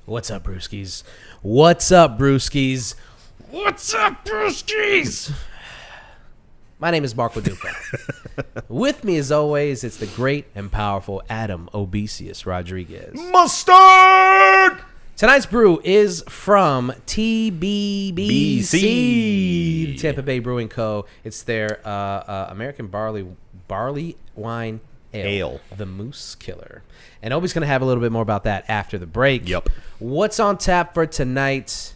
What's up, brewskis? What's up, brewskis? What's up, brewskis? My name is Marco Dupa. With me, as always, it's the great and powerful Adam Obesius Rodriguez. Mustard! Tonight's brew is from TBBC, the Tampa Bay Brewing Co. It's their American Barleywine Ale, the Moose Killer. And Obi's going to have a little bit more about that after the break. Yep. What's on tap for tonight?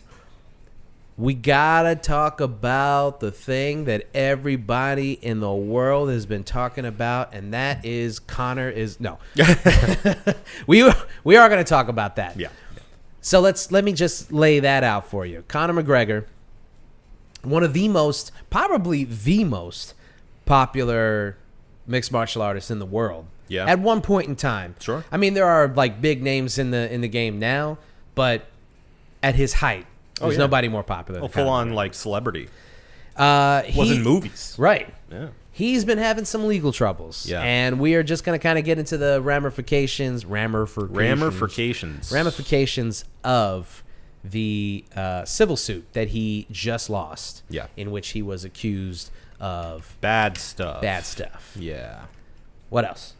We got to talk about the thing that everybody in the world has been talking about, and that is Conor is... No. We are going to talk about that. Yeah. So let me just lay that out for you. Conor McGregor, one of the most, probably the most popular mixed martial artists in the world. Yeah. At one point in time. Sure. I mean, there are like big names in the game now, but at his height, there's nobody more popular. Well, full on like celebrity. Was in movies. Right. Yeah. He's been having some legal troubles. Yeah. And we are just going to kind of get into the ramifications of the civil suit that he just lost. Yeah. In which he was accused of Bad stuff. Yeah. What else?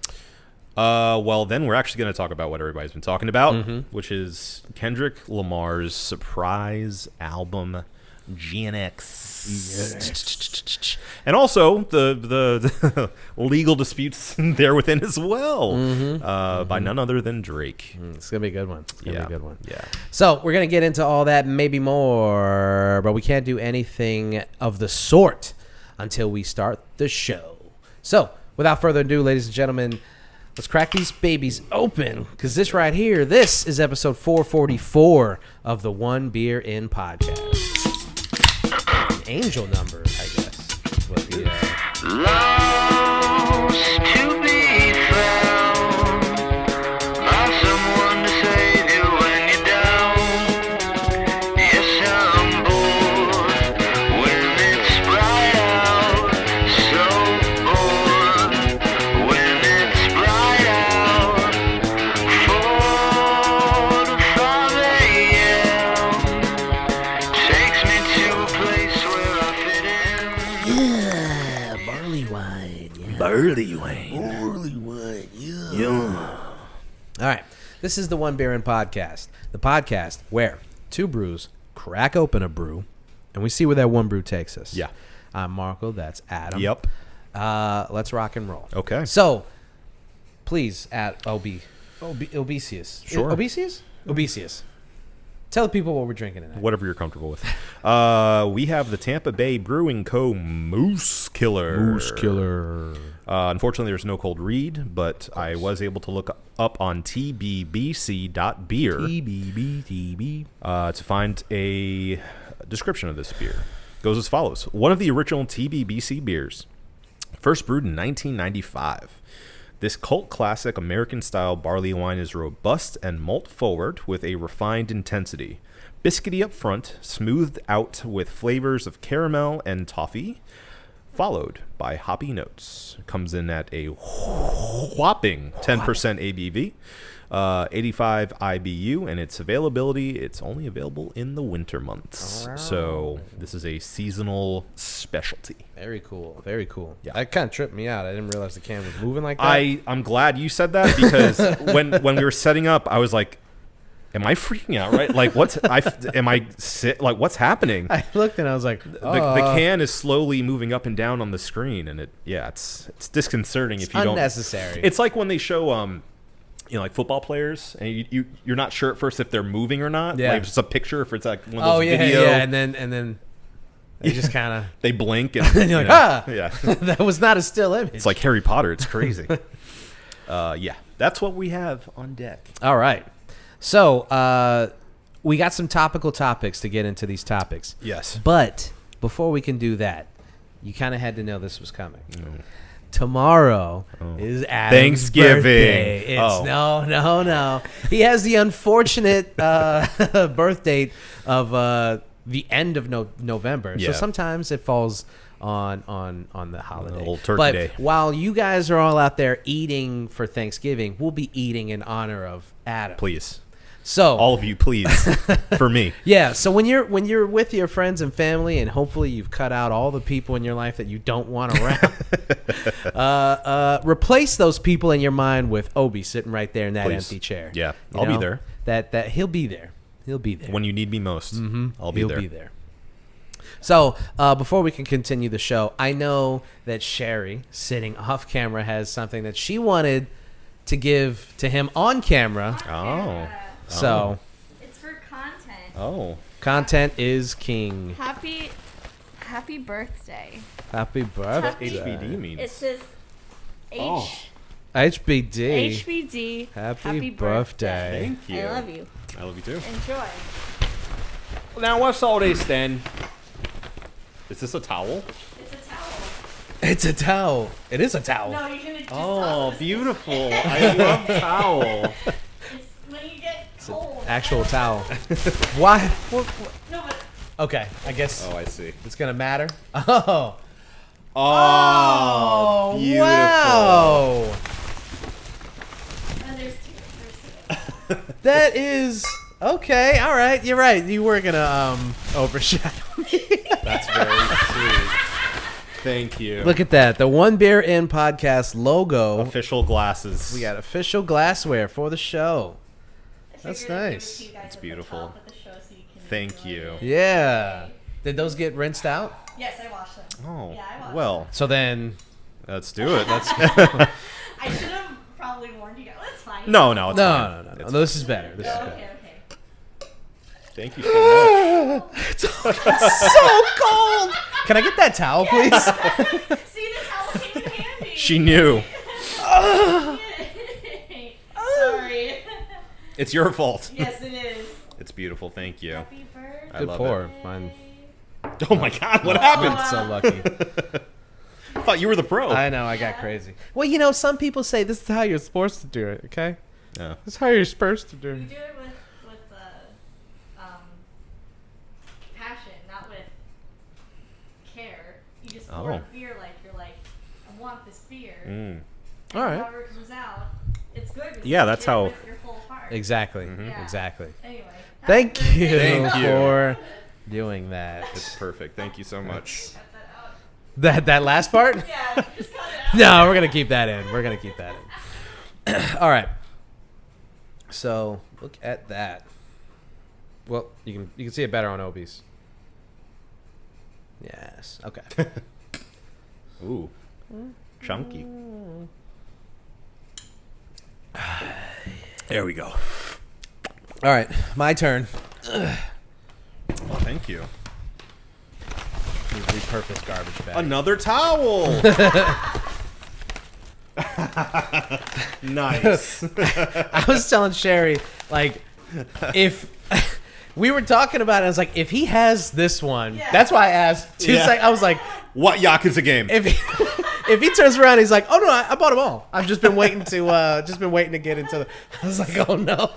Well, then we're actually going to talk about what everybody's been talking about, which is Kendrick Lamar's surprise album, GNX. Yes. And also the legal disputes there within as well, by none other than Drake. It's going to be a good one. It's going to be a good one. Yeah. So we're going to get into all that and maybe more, but we can't do anything of the sort until we start the show. So without further ado, ladies and gentlemen, let's crack these babies open, because this right here, this is episode 444 of the One Beer In podcast. An angel number, I guess. Is what the, Lost to be found by someone to save you when you're down. Yes, I'm bored when it's bright out. So bored when it's bright out. 4 to 5 a.m. takes me to a place where I fit in. yeah, Barleywine. Barleywine, yeah. All right. This is the One Beer In podcast. The podcast where two brews crack open a brew, and we see where that one brew takes us. Yeah. I'm Marco. That's Adam. Yep. Let's rock and roll. Okay. So, please, at Obesius. Sure. Obesius. Tell the people what we're drinking tonight. Whatever you're comfortable with. We have the Tampa Bay Brewing Co. Moose Killer. Unfortunately, there's no cold read, but I was able to look up on tbbc.beer to find a description of this beer. It goes as follows. One of the original TBBC beers, first brewed in 1995. This cult classic American-style barley wine is robust and malt-forward with a refined intensity. Biscuity up front, smoothed out with flavors of caramel and toffee, followed by hoppy notes. Comes in at a whopping 10% ABV, 85 IBU, and its availability, it's only available in the winter months. So this is a seasonal specialty. Very cool. Very cool. Yeah. That kind of tripped me out. I didn't realize the can was moving like that. I'm glad you said that, because when we were setting up, I was like, am I freaking out, right? Like, what's happening? I looked and I was like, The can is slowly moving up and down on the screen, and it's disconcerting if you don't. Unnecessary. It's like when they show like football players, and you're not sure at first if they're moving or not. Yeah. Like if it's a picture, if it's like one of those video. Yeah, and then they just kind of they blink and you're like, yeah. That was not a still image. It's like Harry Potter. It's crazy. Yeah, that's what we have on deck. All right. So, we got some topical topics to get into these topics. Yes. But before we can do that, you kind of had to know this was coming. Tomorrow is Adam's Thanksgiving. birthday. No. He has the unfortunate birth date of the end of November. Yeah. So sometimes it falls on the holiday. Old Turkey but Day. while you guys are all out there eating for Thanksgiving, we'll be eating in honor of Adam. Please. So All of you, please, for me. yeah, so when you're with your friends and family, and hopefully you've cut out all the people in your life that you don't want around, replace those people in your mind with Obi sitting right there in that Please. empty chair. Yeah, You I'll be know? there. That he'll be there. He'll be there. When you need me most, I'll be He'll there. be there. So before we can continue the show, I know that Sherry, sitting off camera, has something that she wanted to give to him on camera. Oh. So It's for content. Oh. content is king. Happy birthday. Happy birthday. HBD means. It says Oh. HBD. HBD. Happy birthday. Thank you. I love you. I love you too. Enjoy. Now, what's all this then? Is this a towel? It's a towel. It's a towel. It is a towel. No, you're gonna just Oh, beautiful. I love towel. It's when you get cold. Actual towel. Why? No, but Okay, I guess Oh, I see. it's gonna matter. Oh. Oh, beautiful. Wow. there's two. That is okay. All right, you're right. You were gonna overshadow me. That's very sweet. Thank you. Look at that. The One Beer In podcast logo. Official glasses. We got official glassware for the show. I That's figured I'd give it nice. to you guys It's at the beautiful. top of the show so you can Thank enjoy you. it. Yeah. Did those get rinsed out? Yes, I washed them. Oh, Yeah, I washed well, So then, let's do it. Let's. them. I should have probably warned you guys. That's fine. No, it's fine. no. It's- This is better. This is Oh, better. okay. Thank you so much. It's so cold. Can I get that towel, please? See, the towel came in handy. She knew. Sorry. It's your fault. Yes, it is. It's beautiful. Thank you. Happy birthday. I Good love pour. it. Mine. Oh my God! What happened? I'm so lucky. I thought you were the pro. I know. I got crazy. Well, you know, some people say this is how you're supposed to do it. Okay. Yeah. This is how you're supposed to do You it. do it with passion, not with care. You just pour Oh. beer like you're like, I want this beer. Mm. All right. However it comes out, it's good. because Yeah, you that's share how- with your full heart. Exactly. Yeah. Exactly. Anyway. Thank happy you, birthday. Thank you. for doing that. It's perfect. Thank you so much. Cut that out. That last part? Yeah, just cut it out. No, we're gonna keep that in. We're gonna keep that in. All right. So look at that. Well, you can see it better on Obi's. Yes. Okay. Ooh, chunky. There we go. All right, my turn. Well, thank you. Repurpose garbage bag. Another towel. Nice. I was telling Sherry, like, if we were talking about it, I was like, if he has this one, Yeah. that's why I asked. Yeah. I was like, What Yakuza game? if if he turns around, he's like, oh no, I bought them all. I've just been waiting to get into the. I was like, oh no.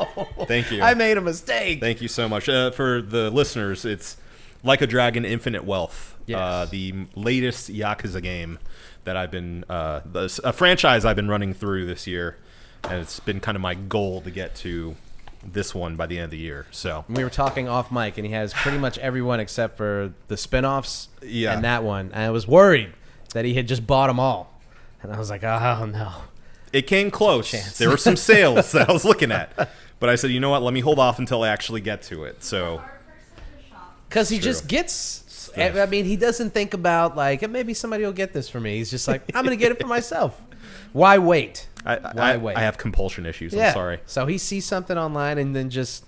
Thank you. I made a mistake. Thank you so much. For the listeners, it's Like a Dragon Infinite Wealth. Yes. The latest Yakuza game that I've been, a franchise I've been running through this year. And it's been kind of my goal to get to this one by the end of the year. So We were talking off mic, and he has pretty much everyone except for the spinoffs Yeah. and that one. And I was worried that he had just bought them all. And I was like, oh no. it came close. Chance. There were some sales that I was looking at. But I said, you know what? Let me hold off until I actually get to it. So Hard person to shop. Because he True. just gets. I mean, he doesn't think about, like, maybe somebody will get this for me. He's just like, I'm going to get it for myself. Why wait? Why wait? I have compulsion issues. Yeah. I'm sorry. So he sees something online and then just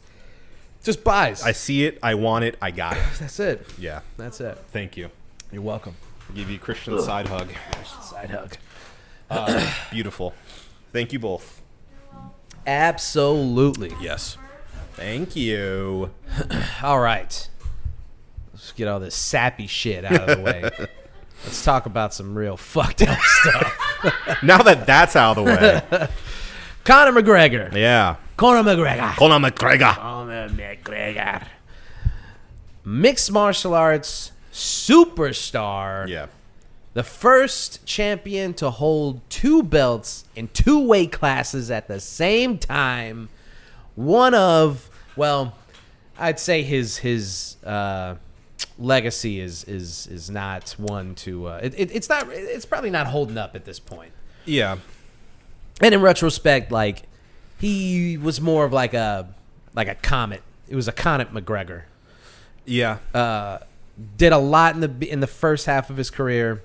buys. I see it. I want it. I got it. That's it. Yeah. That's it. Thank you. You're welcome. Give you a Christian side hug. Side hug. Beautiful. Thank you both. Absolutely. Yes. Thank you. All right. Let's get all this sappy shit out of the way. Let's talk about some real fucked up stuff. Now that that's out of the way. Conor McGregor. Yeah. Conor McGregor. Conor McGregor. Conor McGregor. Mixed martial arts superstar. Yeah. The first champion to hold 2 belts in 2 weight classes at the same time. One of Well, I'd say his legacy is not one to. It's not. It's probably not holding up at this point. Yeah. And in retrospect, like he was more of like a comet. It was a Conor McGregor. Yeah. Did a lot in the first half of his career,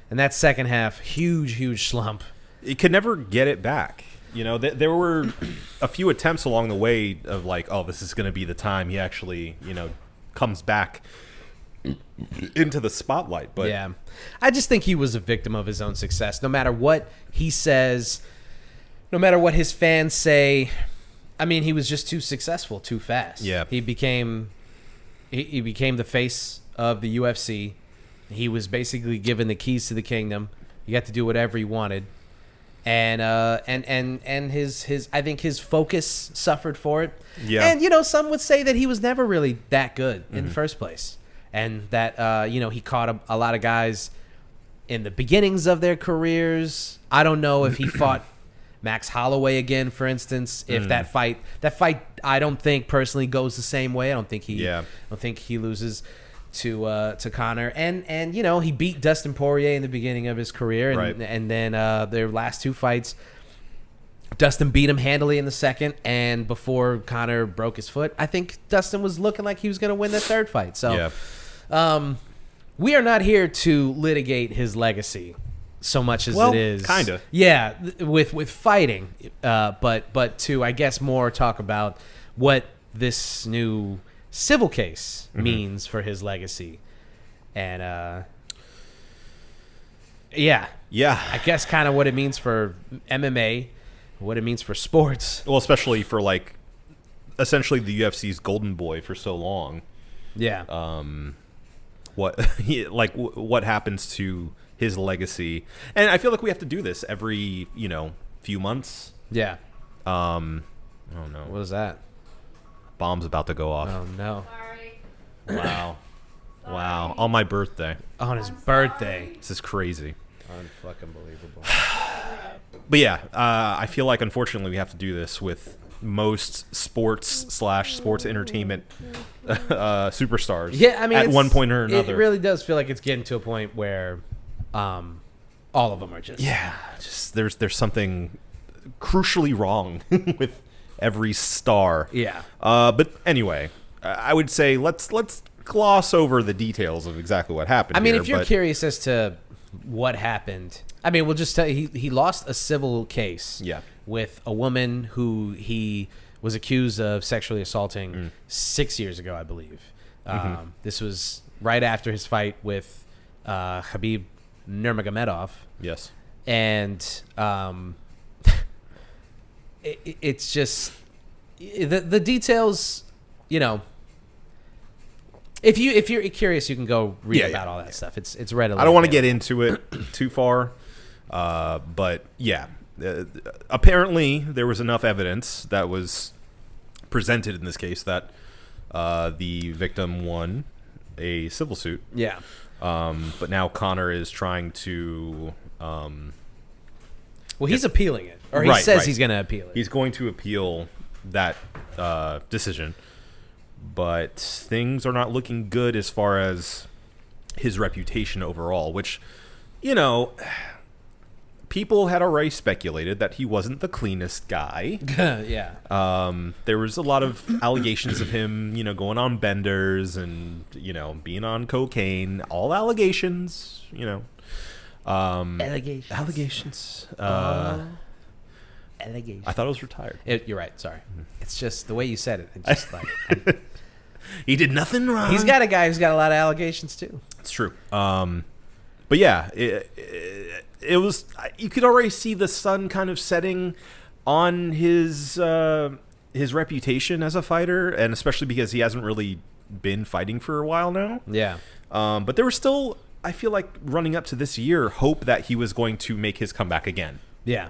and that second half, huge slump. It could never get it back. You know, there were a few attempts along the way of like, oh, this is going to be the time he actually, comes back into the spotlight. But yeah, I just think he was a victim of his own success. No matter what he says, no matter what his fans say, I mean, he was just too successful too fast. Yeah, he became the face of the UFC. He was basically given the keys to the kingdom. He got to do whatever he wanted. And his I think his focus suffered for it. Yeah. And some would say that he was never really that good in the first place, and that he caught a lot of guys in the beginnings of their careers. I don't know if he fought Max Holloway again, for instance. If that fight, I don't think personally goes the same way. I don't think he loses to Conor, and he beat Dustin Poirier in the beginning of his career, and, right. and then their last two fights, Dustin beat him handily in the second, and before Conor broke his foot, I think Dustin was looking like he was going to win the third fight. So, we are not here to litigate his legacy so much as it is kinda. Yeah, with fighting, but to, I guess, more talk about what this new civil case means for his legacy. And I guess kind of what it means for MMA, what it means for sports. Well, especially for like essentially the UFC's golden boy for so long. Yeah. What happens to his legacy? And I feel like we have to do this every few months. Yeah. Oh no, What is that? bomb's about to go off. Oh no. Sorry. Wow. Wow, on my birthday. On his birthday. This is crazy. Unfucking believable. But yeah, I feel like unfortunately we have to do this with most sports/sports entertainment superstars. Yeah, I mean, at one point or another. It really does feel like it's getting to a point where all of them are just there's something crucially wrong with every star. Yeah. But anyway, I would say let's gloss over the details of exactly what happened. I mean, here, if you're but curious as to what happened, I mean, we'll just tell you he lost a civil case. Yeah. With a woman who he was accused of sexually assaulting 6 years ago, I believe. This was right after his fight with Khabib Nurmagomedov. Yes. And it's just the details, If you're curious, you can go read about all that stuff. It's readily. I don't want to get into it too far, but yeah. Apparently, there was enough evidence that was presented in this case that the victim won a civil suit. Yeah. But now Conor is trying to. Well, he's appealing it, or he says he's going to appeal it. He's going to appeal that decision, but things are not looking good as far as his reputation overall, which, people had already speculated that he wasn't the cleanest guy. Yeah. There was a lot of allegations of him, going on benders and, being on cocaine. All allegations, Allegations. Allegations. Allegations. I thought it was retired. You're right. Sorry. It's just the way you said it. It's just like he did nothing wrong. He's got a guy who's got a lot of allegations too. It's true. But yeah, it was. You could already see the sun kind of setting on his reputation as a fighter, and especially because he hasn't really been fighting for a while now. Yeah. But there was still, I feel like, running up to this year, hope that he was going to make his comeback again. Yeah.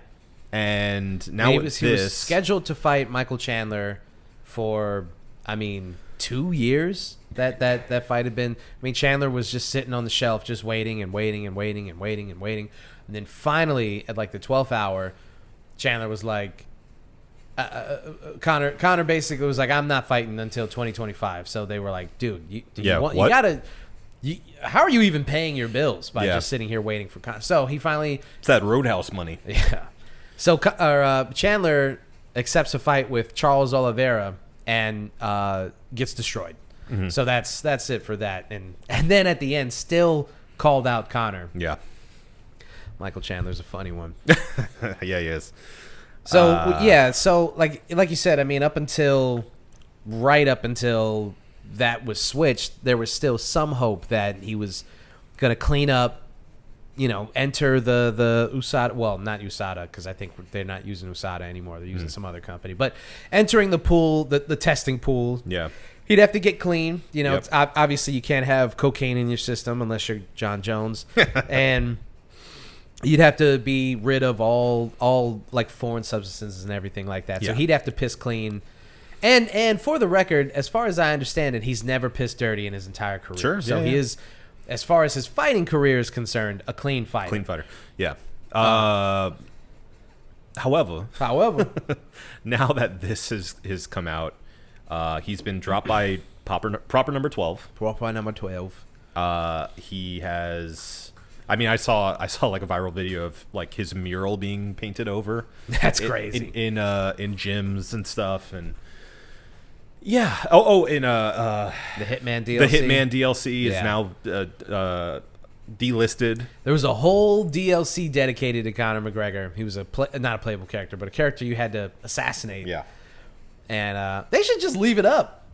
And now he was scheduled to fight Michael Chandler for, 2 years. That fight had been. Chandler was just sitting on the shelf, just waiting and waiting and waiting and waiting and waiting. And then finally, at like the 12th hour, Chandler was like, Conor basically was like, I'm not fighting until 2025. So they were like, dude, you what? gotta. How are you even paying your bills by Yeah. just sitting here waiting for Conor? So he finally. It's that Roadhouse money. Yeah. So Chandler accepts a fight with Charles Oliveira and gets destroyed. Mm-hmm. So that's it for that. And then at the end, still called out Conor. Yeah. Michael Chandler's a funny one. Yeah, he is. So so like you said, I mean, right up until that was switched, there was still some hope that he was going to clean up, enter the USADA. Well, not USADA, because I think they're not using USADA anymore. They're using some other company. But entering the pool, the testing pool. Yeah. He'd have to get clean. Yep. It's, obviously you can't have cocaine in your system unless you're John Jones, and you'd have to be rid of all like foreign substances and everything like that. So Yeah. he'd have to piss clean. And for the record, as far as I understand it, he's never pissed dirty in his entire career. Sure, So yeah, he yeah. is, as far as his fighting career is concerned, a clean fighter. Clean fighter. Yeah. However, now that this has come out, he's been dropped by proper number 12. Profile number 12. He has. I mean, I saw like a viral video of like his mural being painted over. That's crazy. In gyms and stuff, and yeah. In The Hitman DLC. the Hitman DLC is Yeah. now delisted. There was a whole DLC dedicated to Conor McGregor. He was not a playable character, but a character you had to assassinate. Yeah. And they should just leave it up.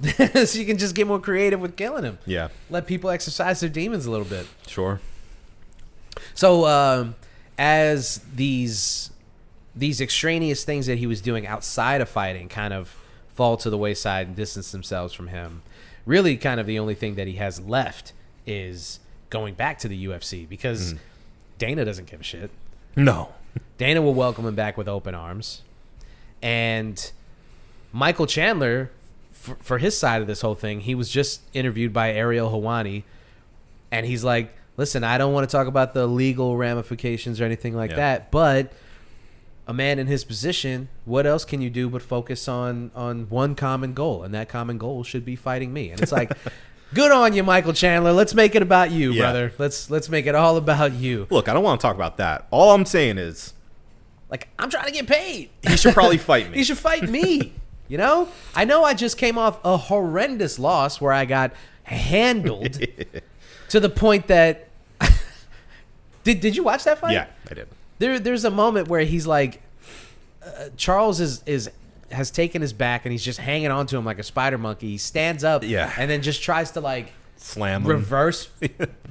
So you can just get more creative with killing him. Yeah. Let people exercise their demons a little bit. Sure. So as these extraneous things that he was doing outside of fighting kind of fall to the wayside and distance themselves from him, really kind of the only thing that he has left is going back to the UFC, because Dana doesn't give a shit. No. Dana will welcome him back with open arms. And Michael Chandler, for his side of this whole thing, he was just interviewed by Ariel Helwani, and he's like, listen, I don't want to talk about the legal ramifications or anything like that, but a man in his position, what else can you do but focus on one common goal, and that common goal should be fighting me. And it's like, good on you, Michael Chandler. Let's make it about you, brother. Let's make it all about you. Look, I don't want to talk about that. All I'm saying is, Like, I'm trying to get paid. he should probably fight me. He should fight me. I know I just came off a horrendous loss where I got handled to the point that did you watch that fight? Yeah, I did. There's a moment where he's like, Charles has taken his back and he's just hanging on to him like a spider monkey. He stands up, Yeah. and then just tries to like Slam him. reverse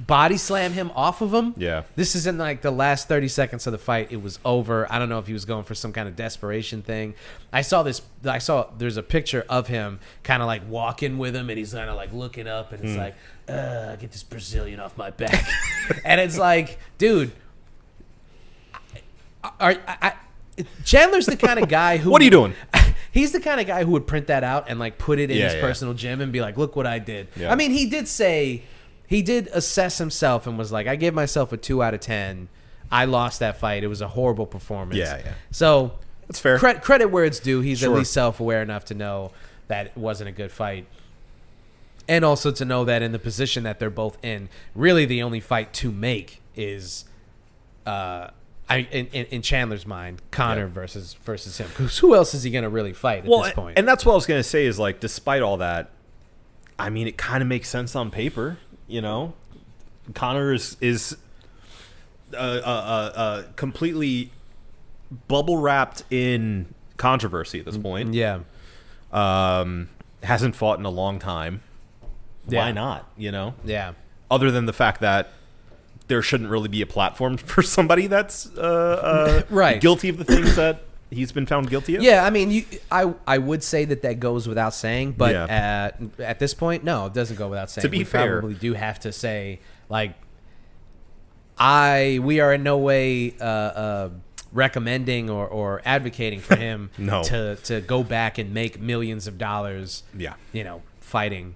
body slam him off of him. Yeah. This is in like the last 30 seconds of the fight. It was over. I don't know if he was going for some kind of desperation thing. There's a picture of him kind of like walking with him, and he's kind of like looking up, and it's like, get this Brazilian off my back. And it's like, dude, Chandler's the kind of guy who... What are you doing? He's the kind of guy who would print that out and like put it in Yeah, his yeah. personal gym and be like, look what I did. Yeah. I mean, he did assess himself and was like, I gave myself a 2 out of 10. I lost that fight. It was a horrible performance. Yeah. So That's fair. Credit where it's due. He's Sure. at least self-aware enough to know that it wasn't a good fight. And also to know that in the position that they're both in, really the only fight to make is, in Chandler's mind, Conor versus him. Because who else is he going to really fight at this point? And that's what I was going to say is, like, despite all that, I mean, it kind of makes sense on paper, Conor is completely bubble wrapped in controversy at this point. Yeah. Hasn't fought in a long time. Yeah. Why not? Yeah. Other than the fact that there shouldn't really be a platform for somebody that's Right. guilty of the things that he's been found guilty of. Yeah, I mean, I would say that goes without saying, but Yeah. at this point, no, it doesn't go without saying. To be we fair, probably do have to say, like, we are in no way recommending or advocating for him No. to go back and make millions of dollars. Yeah. Fighting,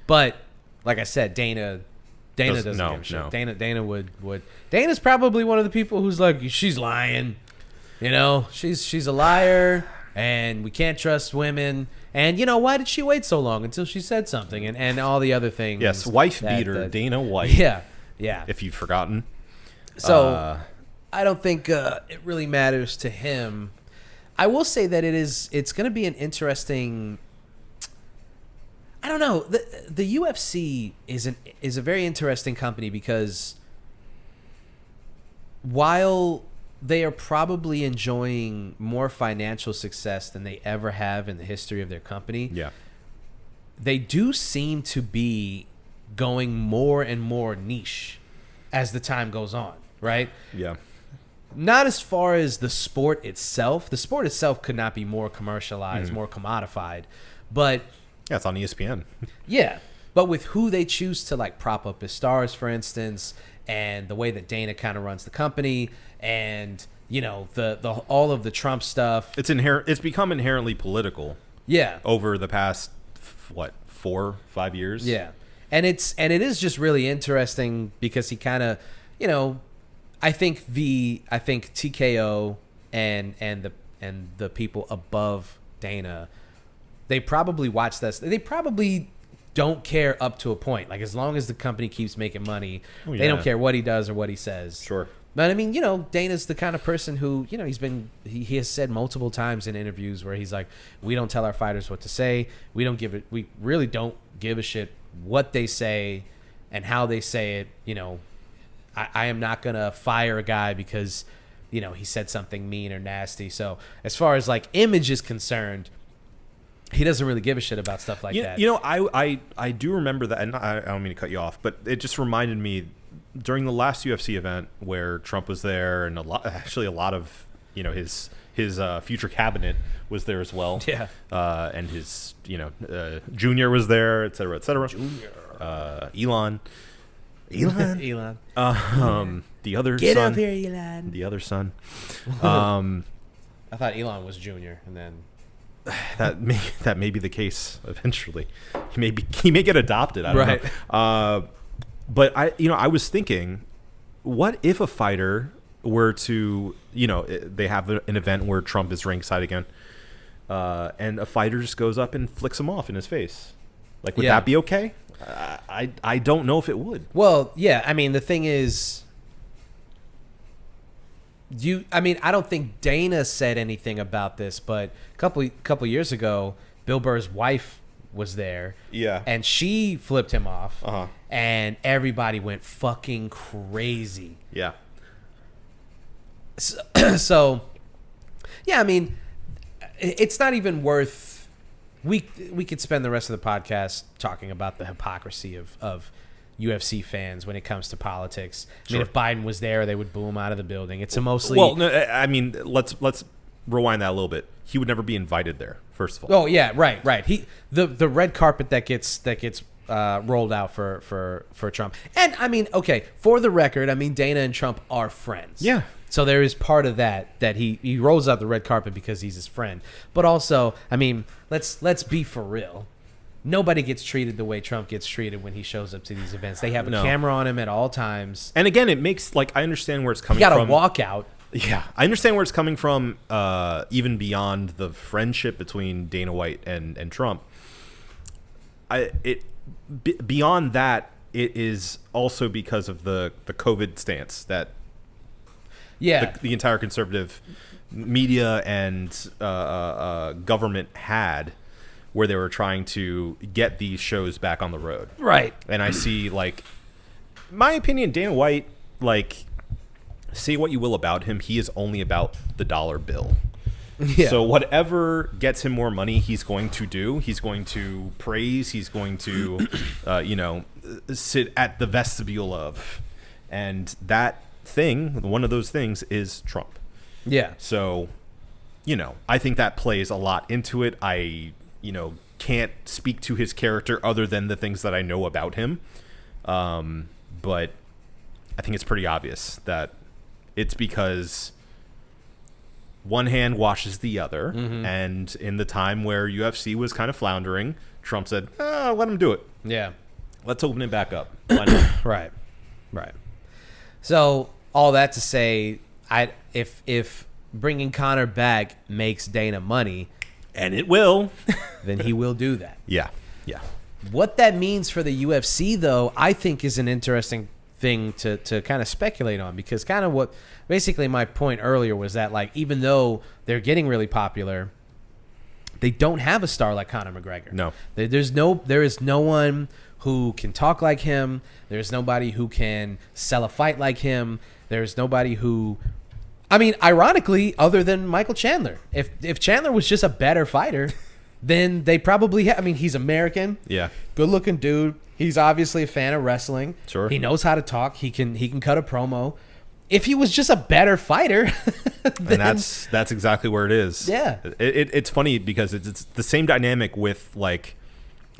but like I said, Dana doesn't No, give a shit. no. Dana would. Dana's probably one of the people who's like, she's lying. She's a liar, and we can't trust women. And, why did she wait so long until she said something? And all the other things. Yes, wife beater, Dana White. Yeah. If you've forgotten. So I don't think it really matters to him. I will say that it's going to be an interesting... I don't know. The UFC is a very interesting company because while they are probably enjoying more financial success than they ever have in the history of their company, they do seem to be going more and more niche as the time goes on, right? Yeah. Not as far as the sport itself. The sport itself could not be more commercialized, more commodified, but... Yeah, it's on ESPN. Yeah, but with who they choose to like prop up as stars, for instance, and the way that Dana kind of runs the company, and the all of the Trump stuff, it's become inherently political. Yeah, over the past 4-5 years. Yeah, and it is just really interesting because he kind of, I think TKO and the people above Dana. They probably watch this. They probably don't care up to a point. Like, as long as the company keeps making money, they don't care what he does or what he says. Sure. But I mean, Dana's the kind of person who, he has said multiple times in interviews where he's like, we don't tell our fighters what to say. We really don't give a shit what they say and how they say it. I am not going to fire a guy because, he said something mean or nasty. So as far as like image is concerned, he doesn't really give a shit about stuff like that. I do remember that, and I don't mean to cut you off, but it just reminded me during the last UFC event where Trump was there, and a lot of his future cabinet was there as well. Yeah, and his Junior was there, et cetera, et cetera. Junior, Elon. Elon. The other Get son. up here, Elon. The other son. I thought Elon was Junior, and then. That may be the case eventually. He may get adopted. I don't know. But I was thinking, what if a fighter were to, they have an event where Trump is ringside again, and a fighter just goes up and flicks him off in his face? Like, would that be okay? I don't know if it would. Well, yeah. I mean, the thing is, I don't think Dana said anything about this, but a couple years ago, Bill Burr's wife was there. Yeah. And she flipped him off. Uh-huh. And everybody went fucking crazy. Yeah. So yeah, I mean, it's not even worth... We could spend the rest of the podcast talking about the hypocrisy of UFC fans when it comes to politics. I mean, if Biden was there, they would boo him out of the building. It's a mostly... Well, no, I mean, let's rewind that a little bit. He would never be invited there, first of all. Oh, yeah, right. The red carpet that gets rolled out for Trump. And, I mean, okay, for the record, I mean, Dana and Trump are friends. Yeah. So there is part of that he rolls out the red carpet because he's his friend. But also, I mean, let's be for real. Nobody gets treated the way Trump gets treated when he shows up to these events. They have a camera on him at all times. And again, it makes, like, I understand where it's coming from. You got to walk out. Yeah, I understand where it's coming from, even beyond the friendship between Dana White and Trump. Beyond that, it is also because of the COVID stance that the entire conservative media and government had, where they were trying to get these shows back on the road. Right. And I see, like, my opinion, Dana White, like, say what you will about him, he is only about the dollar bill. Yeah. So whatever gets him more money, he's going to do. He's going to praise. He's going to, sit at the vestibule of. And that thing, one of those things, is Trump. Yeah. So, I think that plays a lot into it. I, can't speak to his character other than the things that I know about him. But I think it's pretty obvious that it's because one hand washes the other. Mm-hmm. And in the time where UFC was kind of floundering, Trump said, let him do it. Yeah. Let's open it back up. Why not? Right. So all that to say, if bringing Conor back makes Dana money, And it will. then he will do that. Yeah. Yeah. What that means for the UFC, though, I think is an interesting thing to kind of speculate on, because kind of what basically my point earlier was that, like, even though they're getting really popular, they don't have a star like Conor McGregor. No. There is no one who can talk like him. There's nobody who can sell a fight like him. There's nobody who, I mean, ironically, other than Michael Chandler. If Chandler was just a better fighter, then they probably I mean, he's American. Yeah. Good-looking dude. He's obviously a fan of wrestling. Sure. He knows how to talk. He can cut a promo. If he was just a better fighter, then, And that's exactly where it is. Yeah. It's funny because it's the same dynamic with like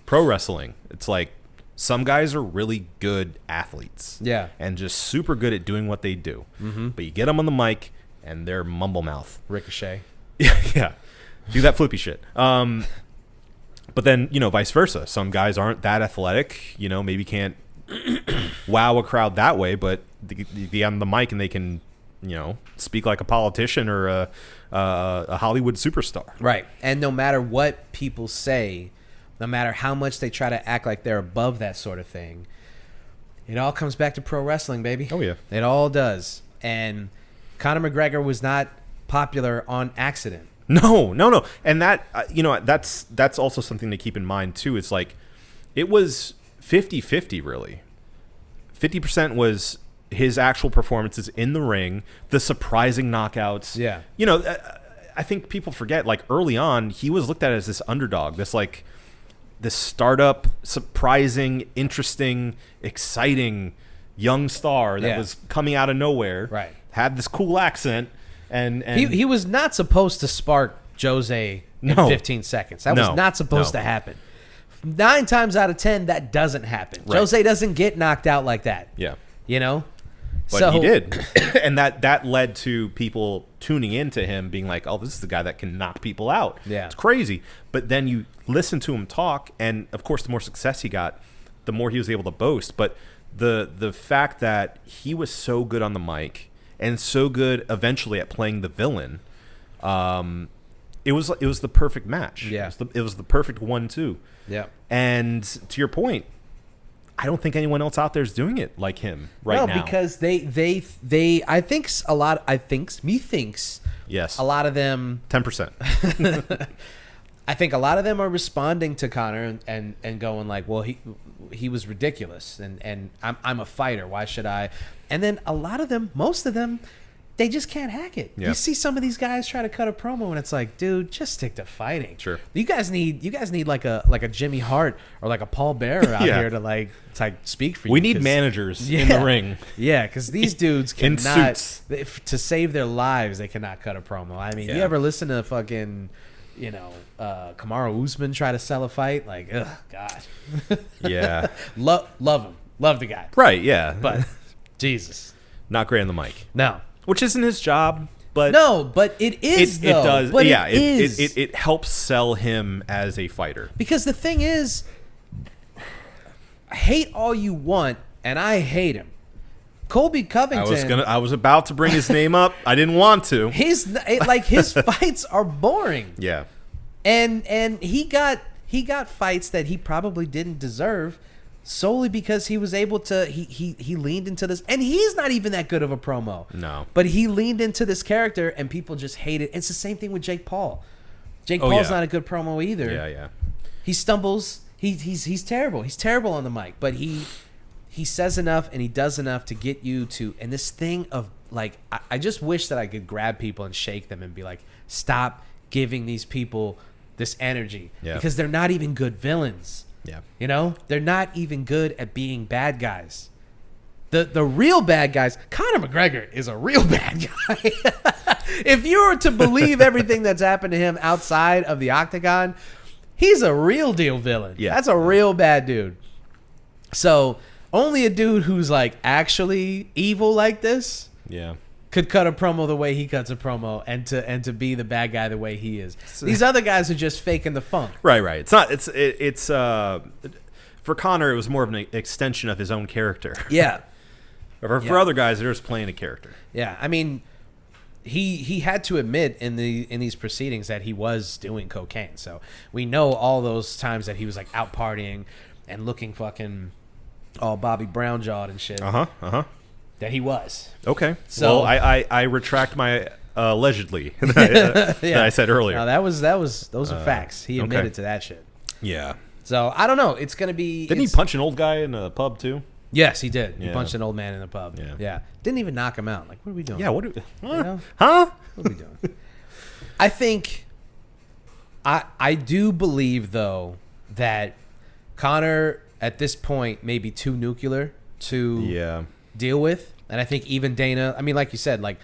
pro wrestling. It's like some guys are really good athletes. Yeah. And just super good at doing what they do. Mm-hmm. But you get them on the mic and they're mumble mouth. Ricochet. Yeah. Do that flippy shit. But then, vice versa. Some guys aren't that athletic, maybe can't wow a crowd that way, but they get on the mic and they can, speak like a politician or a Hollywood superstar. Right. And no matter what people say, no matter how much they try to act like they're above that sort of thing, it all comes back to pro wrestling, baby. Oh, yeah. It all does. And Conor McGregor was not popular on accident. No. And that, that's also something to keep in mind, too. It's like it was 50-50, really. 50% was his actual performances in the ring, the surprising knockouts. Yeah. I think people forget, like, early on, he was looked at as this underdog, this startup, surprising, interesting, exciting young star that was coming out of nowhere. Right. Had this cool accent. And he was not supposed to spark Jose in 15 seconds. That was not supposed to happen. 9 times out of 10, that doesn't happen. Right. Jose doesn't get knocked out like that. Yeah. But he did. And that led to people tuning into him being like, oh, this is the guy that can knock people out. Yeah. It's crazy. But then you listen to him talk, and, of course, the more success he got, the more he was able to boast. But the fact that he was so good on the mic and so good eventually at playing the villain, it was the perfect match. Yeah. It was the perfect 1-2. Yeah. And to your point, I don't think anyone else out there is doing it like him now. No, because methinks yes, a lot of them 10%. I think a lot of them are responding to Conor and going like, well, he was ridiculous and I'm a fighter. Why should I? And then a lot of them, most of them, they just can't hack it. Yeah. You see some of these guys try to cut a promo and it's like, dude, just stick to fighting. Sure. You guys need like a Jimmy Hart or like a Paul Bearer out Yeah. here to like speak for you. We need 'cause- managers in the ring. Yeah, because these dudes In cannot suits. to save their lives. They cannot cut a promo. I mean, you Yeah. ever listen to fucking, Kamaru Usman try to sell a fight? Like, ugh, God. Yeah. Love him. Love the guy. Right, yeah. But Jesus, not great on the mic. no, Which isn't his job, but no. But it is. it does. But yeah, it is. it helps sell him as a fighter. Because the thing is, hate all you want, and I hate him. Colby Covington. I was about to bring his name up. I didn't want to. His fights are boring. Yeah. And he got fights that he probably didn't deserve solely because he was able to he leaned into this, and he's not even that good of a promo. No. But he leaned into this character and people just hate it. It's the same thing with Jake Paul. Jake Oh, Paul's yeah. not a good promo either. Yeah. He stumbles. He's terrible. He's terrible on the mic, but he says enough and he does enough to get you to. And this thing of like, I just wish that I could grab people and shake them and be like, stop giving these people this energy. Yeah. Because they're not even good villains. Yeah. They're not even good at being bad guys. The real bad guys, Conor McGregor is a real bad guy. If you were to believe everything that's happened to him outside of the octagon, he's a real deal villain. Yeah. That's a real bad dude. So only a dude who's like actually evil like this Yeah. could cut a promo the way he cuts a promo and to be the bad guy the way he is. These other guys are just faking the funk. Right. It's not. It's for Conor, it was more of an extension of his own character. Yeah. For Yeah. other guys, they're just playing a character. Yeah. I mean, he had to admit in these proceedings that he was doing cocaine. So we know all those times that he was like out partying and looking fucking all Bobby Brown jawed and shit. That he was. Okay. So well, I retract my allegedly that I said earlier. No, those are facts. He admitted to that shit. Yeah. So I don't know. It's gonna be. Didn't he punch an old guy in a pub too? Yes, he did. He Yeah. punched an old man in the pub. Yeah. Didn't even knock him out. Like, what are we doing? Yeah. What? You know? Huh? What are we doing? I think. I do believe though that Conor at this point may be too nuclear to deal with, and I think even Dana. I mean, like you said, like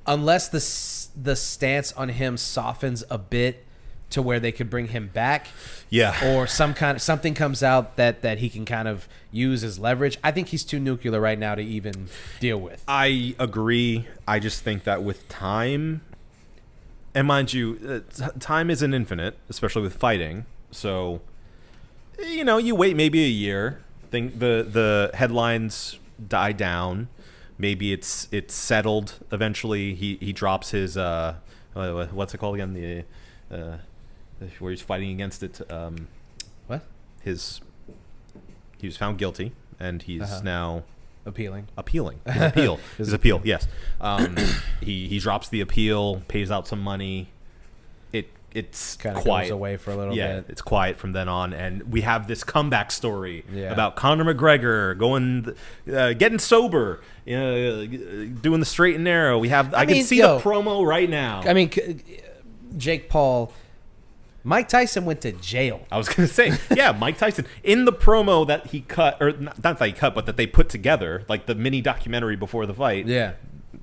unless the stance on him softens a bit to where they could bring him back, or something comes out that he can kind of use as leverage. I think he's too nuclear right now to even deal with. I agree. I just think that with time, and mind you, time isn't infinite, especially with fighting. So, you wait maybe a year. Think the headlines die down. Maybe it's settled eventually. He drops his what's it called again? The where he's fighting against it. What? He was found guilty, and he's now appealing. His appeal. Yes. He drops the appeal, pays out some money. It's kind of quiet. goes away for a little Yeah, bit. it's quiet from then on, and we have this comeback story about Conor McGregor getting sober, doing the straight and narrow. I can see the promo right now. I mean, Jake Paul. Mike Tyson went to jail. I was going to say, Mike Tyson. In the promo that he cut, or not that he cut, but that they put together, like the mini documentary before the fight,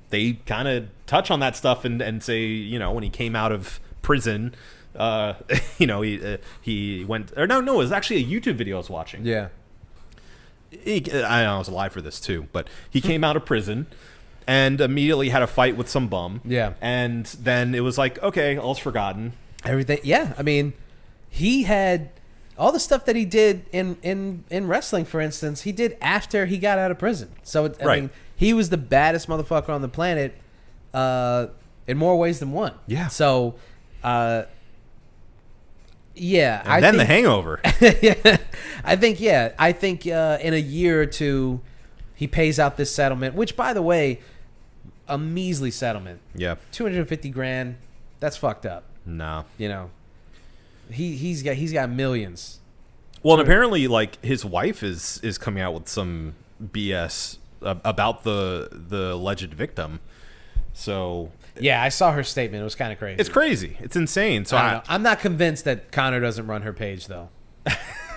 they kind of touch on that stuff and say, when he came out of prison, he went, or no, it was actually a YouTube video I was watching. Yeah. I was alive for this too, but he came out of prison and immediately had a fight with some bum. Yeah. And then it was like, okay, all's forgotten. Everything, I mean, he had all the stuff that he did in wrestling, for instance. He did after he got out of prison. So I mean, he was the baddest motherfucker on the planet, in more ways than one. Yeah. So, and then think, The Hangover. I think in a year or two, he pays out this settlement. Which, by the way, a measly settlement. Yeah. $250,000. That's fucked up. No. He's got millions. Well, and apparently, like, his wife is coming out with some BS about the alleged victim. So yeah, I saw her statement. It was kind of crazy. It's crazy. It's insane. So I'm not convinced that Conor doesn't run her page though.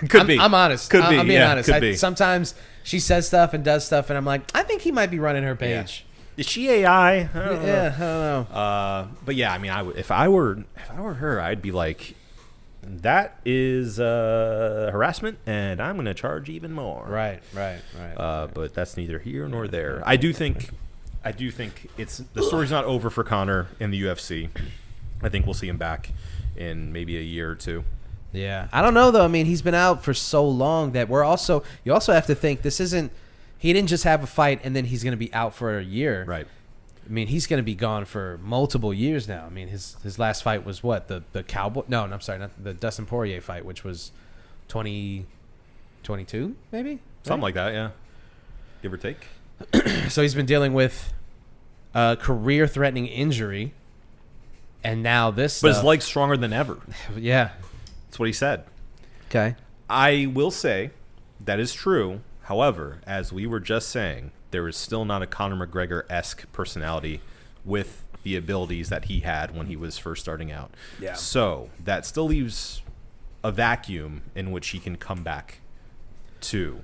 Could be. I'm honest. Could be. I'm being honest. Could be. Sometimes she says stuff and does stuff, and I'm like, I think he might be running her page. Yeah. Is she AI? I don't know. But yeah, I mean, if I were her, I'd be like, that is harassment, and I'm going to charge even more. Right. But that's neither here nor there. I do think the story's not over for Conor in the UFC. I think we'll see him back in maybe a year or two. Yeah, I don't know though. I mean, he's been out for so long that you also have to think this isn't. He didn't just have a fight and then he's going to be out for a year. Right. I mean, he's going to be gone for multiple years now. I mean, his last fight was what? The Cowboy? No, I'm sorry, not the Dustin Poirier fight, which was 2022, maybe? Something like that, yeah. Give or take. So he's been dealing with a career-threatening injury, and now this. But his leg's stronger than ever. Yeah. That's what he said. Okay. I will say that is true. However, as we were just saying, there is still not a Conor McGregor-esque personality with the abilities that he had when he was first starting out. Yeah. So that still leaves a vacuum in which he can come back to.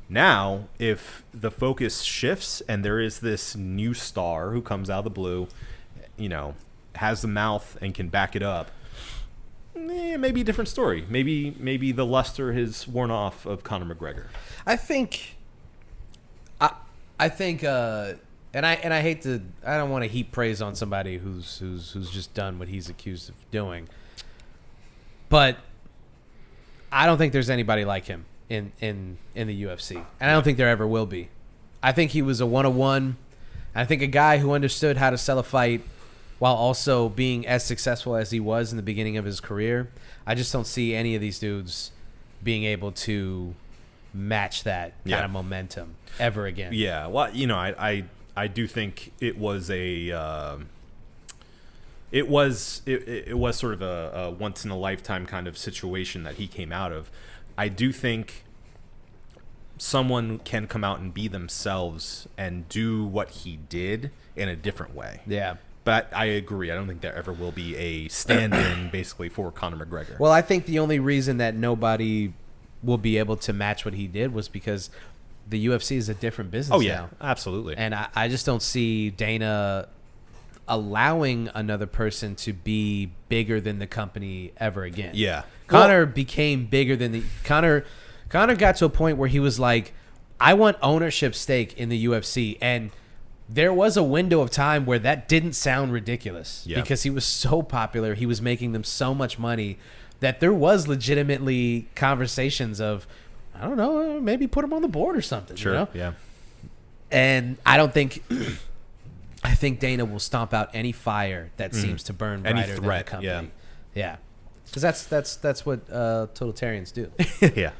Now, if the focus shifts and there is this new star who comes out of the blue, has the mouth and can back it up, maybe a different story. Maybe the luster has worn off of Conor McGregor. I think, and I hate to. I don't want to heap praise on somebody who's just done what he's accused of doing. But I don't think there's anybody like him in the UFC, and I don't think there ever will be. I think he was a 101. I think a guy who understood how to sell a fight while also being as successful as he was in the beginning of his career, I just don't see any of these dudes being able to match that kind of momentum ever again. Yeah, well, you know, I do think it was a it was sort of a once in a lifetime kind of situation that he came out of. I do think someone can come out and be themselves and do what he did in a different way. Yeah. But I agree. I don't think there ever will be a stand-in basically for Conor McGregor. Well, I think the only reason that nobody will be able to match what he did was because the UFC is a different business now. Absolutely. And I just don't see Dana allowing another person to be bigger than the company ever again. Yeah. Conor became bigger than the Conor got to a point where he was like, I want ownership stake in the UFC, and there was a window of time where that didn't sound ridiculous because he was so popular, he was making them so much money that there was legitimately conversations of, I don't know, maybe put him on the board or something. Sure. You know? Yeah. And I don't think I think Dana will stomp out any fire that seems to burn Any brighter threat, than the company. Yeah. Because that's what totalitarians do. Yeah.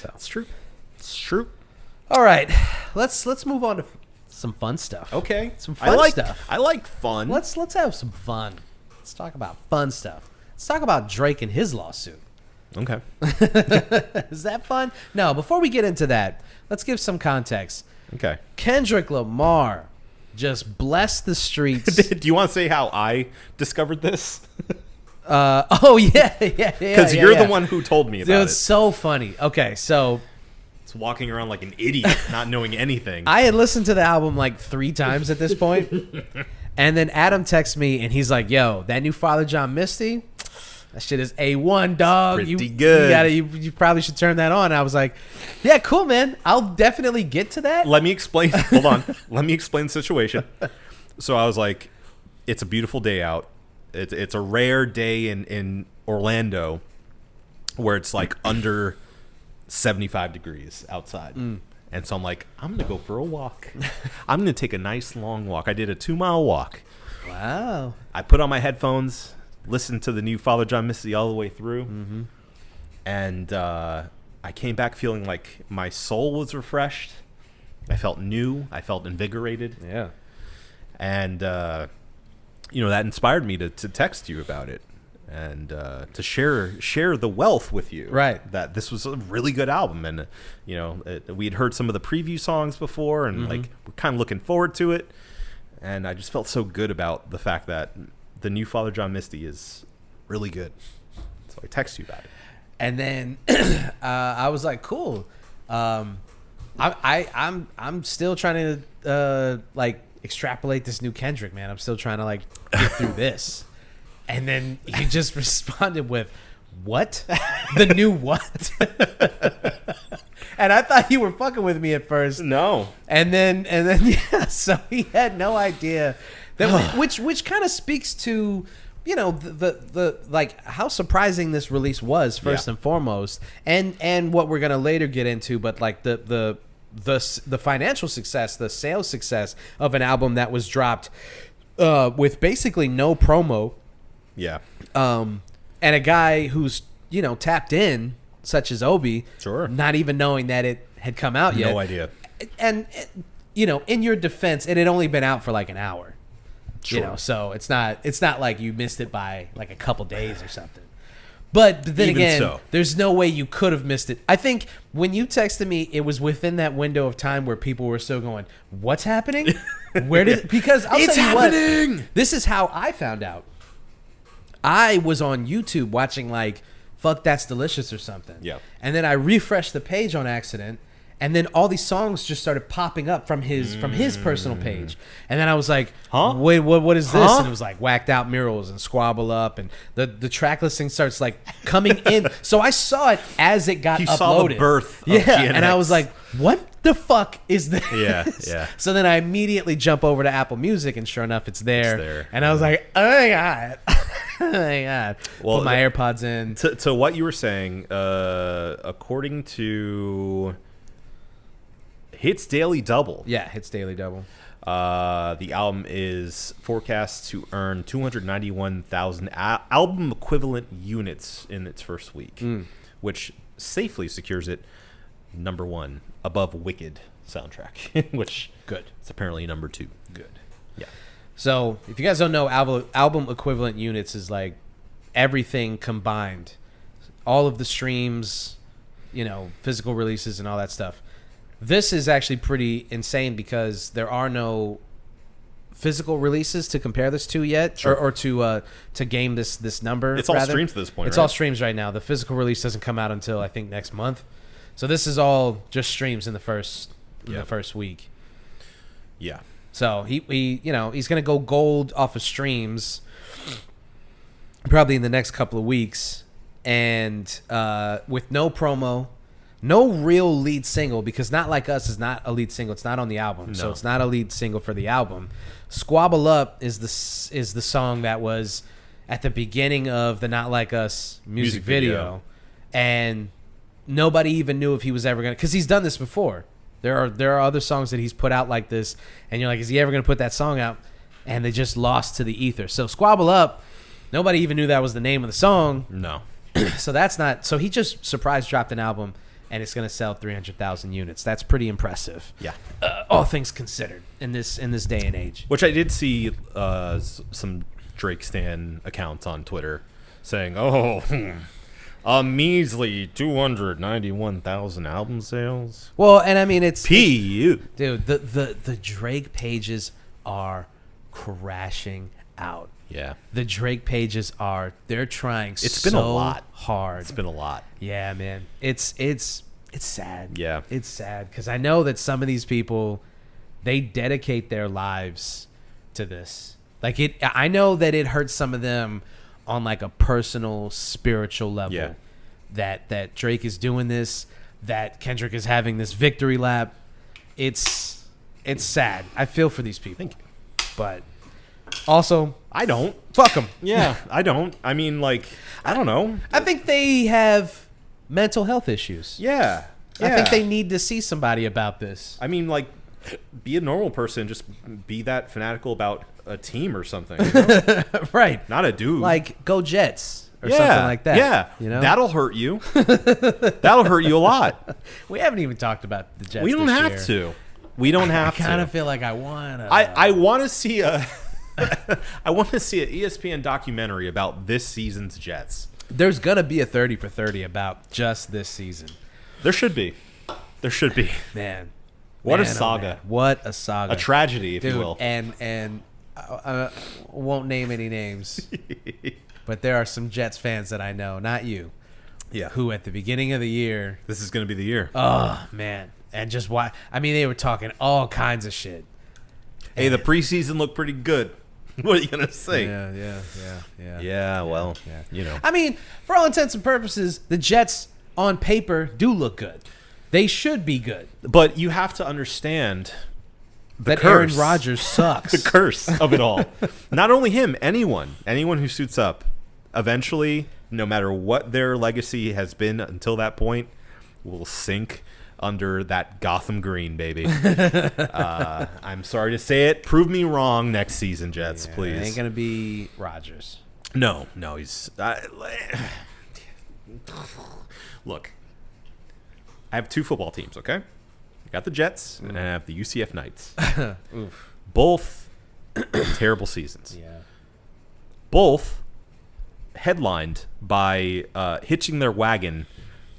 So. It's true. It's true. All right, let's move on to some fun stuff. Okay. Some fun stuff. I like fun. Let's have some fun. Let's talk about fun stuff. Let's talk about Drake and his lawsuit. Okay. Is that fun? No, before we get into that, let's give some context. Okay. Kendrick Lamar just blessed the streets. Do you want to say how I discovered this? Oh, yeah. Because you're the one who told me about Dude, it. it's so funny. Okay, so It's walking around like an idiot, not knowing anything. I had listened to the album like 3 times at this point. And then Adam texts me and he's like, yo, that new Father John Misty, that shit is A1, dog. Pretty good. You probably should turn that on. I was like, yeah, cool, man. I'll definitely get to that. Let me explain. Hold on. Let me explain the situation. So I was like, it's a beautiful day out. It's a rare day in Orlando where it's like under 75 degrees outside. And so I'm like, I'm going to go for a walk. I'm going to take a nice long walk. I did a 2-mile walk. Wow. I put on my headphones, listened to the new Father John Misty all the way through. And I came back feeling like my soul was refreshed. I felt new. I felt invigorated. Yeah. And, you know, that inspired me to text you about it and to share the wealth with you. Right. That this was a really good album. And, you know, we had heard some of the preview songs before and, like, we're kind of looking forward to it. And I just felt so good about the fact that the new Father John Misty is really good. So I text you about it. And then I was like, cool. I'm still trying to like extrapolate this new Kendrick, man. I'm still trying to like get through this. And then he just responded with, what? The new what? And I thought you were fucking with me at first. No. And then yeah, so he had no idea that which kind of speaks to, you know, the like how surprising this release was first and foremost, and what we're gonna later get into, but like the financial success, the sales success of an album that was dropped with basically no promo. Yeah. And a guy who's, you know, tapped in, such as Obi, Sure. not even knowing that it had come out yet. No idea. And you know, in your defense, it had only been out for like an hour. Sure. You know, so it's not like you missed it by like a couple days or something. But then Even again, so. there's no way you could have missed it. I think when you texted me, it was within that window of time where people were still going, "What's happening? Where did?" Because I'll It's tell you happening! what, this is how I found out. I was on YouTube watching like "Fuck That's Delicious" or something. Yeah. And then I refreshed the page on accident. And then all these songs just started popping up from his personal page, and then I was like, Huh? Wait, what is this?" Huh? And it was like Whacked Out Murals and Squabble Up, and the track listing starts like coming in. So I saw it as it got You uploaded. saw the birth of yeah, GNX. and I was like, "What the fuck is this?" Yeah. So then I immediately jump over to Apple Music, and sure enough, it's there. It's there. And I was like, "Oh my god, oh my god!" Well, Put my AirPods in. To what you were saying, according to Hits Daily Double, Yeah, hits Daily Double. The album is forecast to earn 291,000 album equivalent units in its first week, which safely secures it number 1 above Wicked soundtrack, which Good. is apparently number 2. Good. Yeah. So, if you guys don't know, album equivalent units is like everything combined. All of the streams, physical releases and all that stuff. This is actually pretty insane because there are no physical releases to compare this to yet, Sure. or to game this number. It's all streams at this point, It's right? all streams right now. The physical release doesn't come out until I think next month. So this is all just streams in the first week. Yeah. So he's gonna go gold off of streams probably in the next couple of weeks, and with no promo, no real lead single, because Not Like Us is not a lead single. It's not on the album, so No. it's not a lead single for the album. Squabble Up is the song that was at the beginning of the Not Like Us music video, and nobody even knew if he was ever gonna, because he's done this before. There are other songs that he's put out like this, and you're like, is he ever gonna put that song out? And they just lost to the ether. So Squabble Up, nobody even knew that was the name of the song. No. So that's not. So he just surprise dropped an album, and it's gonna sell 300,000 units. That's pretty impressive. Yeah. All things considered in this day and age. Which I did see some Drake stan accounts on Twitter saying, a measly 291,000 album sales. Well, and I mean it's P.U. dude. The Drake pages are crashing out. Yeah. The Drake pages they're trying It's so been a lot. hard. It's been a lot. Yeah, man. It's sad. Yeah. It's sad because I know that some of these people, they dedicate their lives to this. Like I know that it hurts some of them on like a personal, spiritual level. Yeah. That Drake is doing this, that Kendrick is having this victory lap. It's sad. I feel for these people. Thank you. But also, I don't. fuck them. Yeah, I don't. I mean, like, I don't know. I think they have mental health issues. Yeah. I think they need to see somebody about this. I mean, like, be a normal person. Just be that fanatical about a team or something. You know? Right. Not a dude. Like, go Jets or something like that. Yeah. You know? That'll hurt you. That'll hurt you a lot. We haven't even talked about the Jets We don't this have year. to. We don't have I kind to. of feel like I want to. I want to see a I want to see an ESPN documentary about this season's Jets. There's going to be a 30 for 30 about just this season. There should be. There should be. Man. What a Man, oh, saga. man. What a saga. A tragedy, if Dude, you will. And I won't name any names, but there are some Jets fans that I know, not you, Yeah. who at the beginning of the year, This is going to be the year. oh, man, and just why? I mean, they were talking all kinds of shit. Hey, the preseason looked pretty good. What are you going to say? Yeah. Yeah, well, Yeah. you know. I mean, for all intents and purposes, the Jets on paper do look good. They should be good. But you have to understand That curse. Aaron Rodgers sucks. the curse of it all. Not only him, anyone who suits up, eventually, no matter what their legacy has been until that point, will sink under that Gotham green, baby. I'm sorry to say it. Prove me wrong next season, Jets, It please. ain't gonna be Rodgers. No, he's... look, I have two football teams, okay? I got the Jets, and I have the UCF Knights. Both terrible seasons. Yeah. Both headlined by hitching their wagon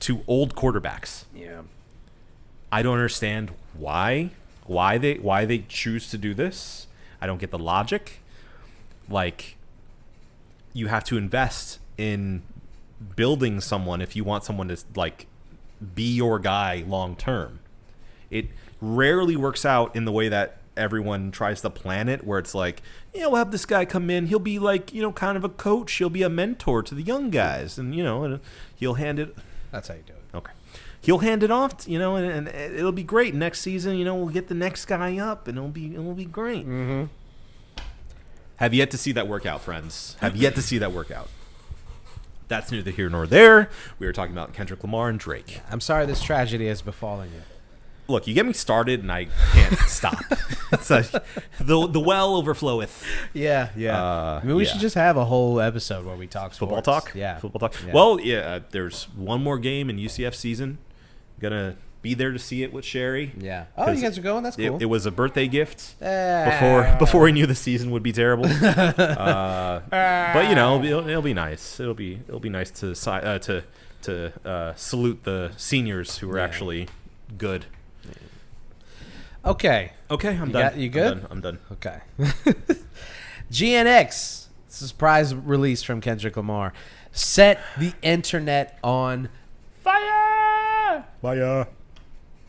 to old quarterbacks. Yeah. I don't understand why they choose to do this. I don't get the logic. Like, you have to invest in building someone if you want someone to like be your guy long term. It rarely works out in the way that everyone tries to plan it, where it's like, we'll have this guy come in, he'll be like, kind of a coach, he'll be a mentor to the young guys, and he'll hand it. That's how you do it. Okay. He'll hand it off, and it'll be great. Next season, we'll get the next guy up, and it'll be great. Mm-hmm. Have yet to see that work out, friends. Have yet to see that work out. That's neither here nor there. We were talking about Kendrick Lamar and Drake. I'm sorry this tragedy has befallen you. Look, you get me started, and I can't stop. It's like the well overfloweth. Yeah. I mean, we should just have a whole episode where we talk Football sports. talk? Yeah. Football talk? Yeah. Well, yeah, there's one more game in UCF season. Gonna be there to see it with Sherry. Yeah. Oh, you guys are going? That's cool. It was a birthday gift before we knew the season would be terrible. But it'll be nice. It'll be nice to salute the seniors who were actually good. Okay. Okay, I'm done. You good? I'm done. Okay. GNX, surprise release from Kendrick Lamar, set the internet on fire. Bye.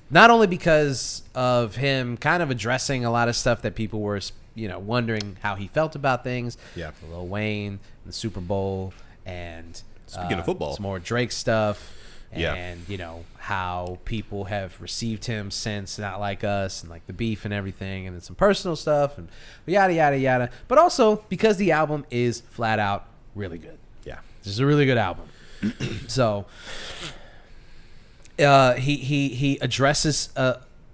Not only because of him kind of addressing a lot of stuff that people were, wondering how he felt about things. Yeah. Lil Wayne, the Super Bowl, and Speaking of football, some more Drake stuff. Yeah. And, how people have received him since Not Like Us and, like, the beef and everything. And then some personal stuff and yada, yada, yada. But also because the album is flat out really good. yeah. This is a really good album. So he addresses,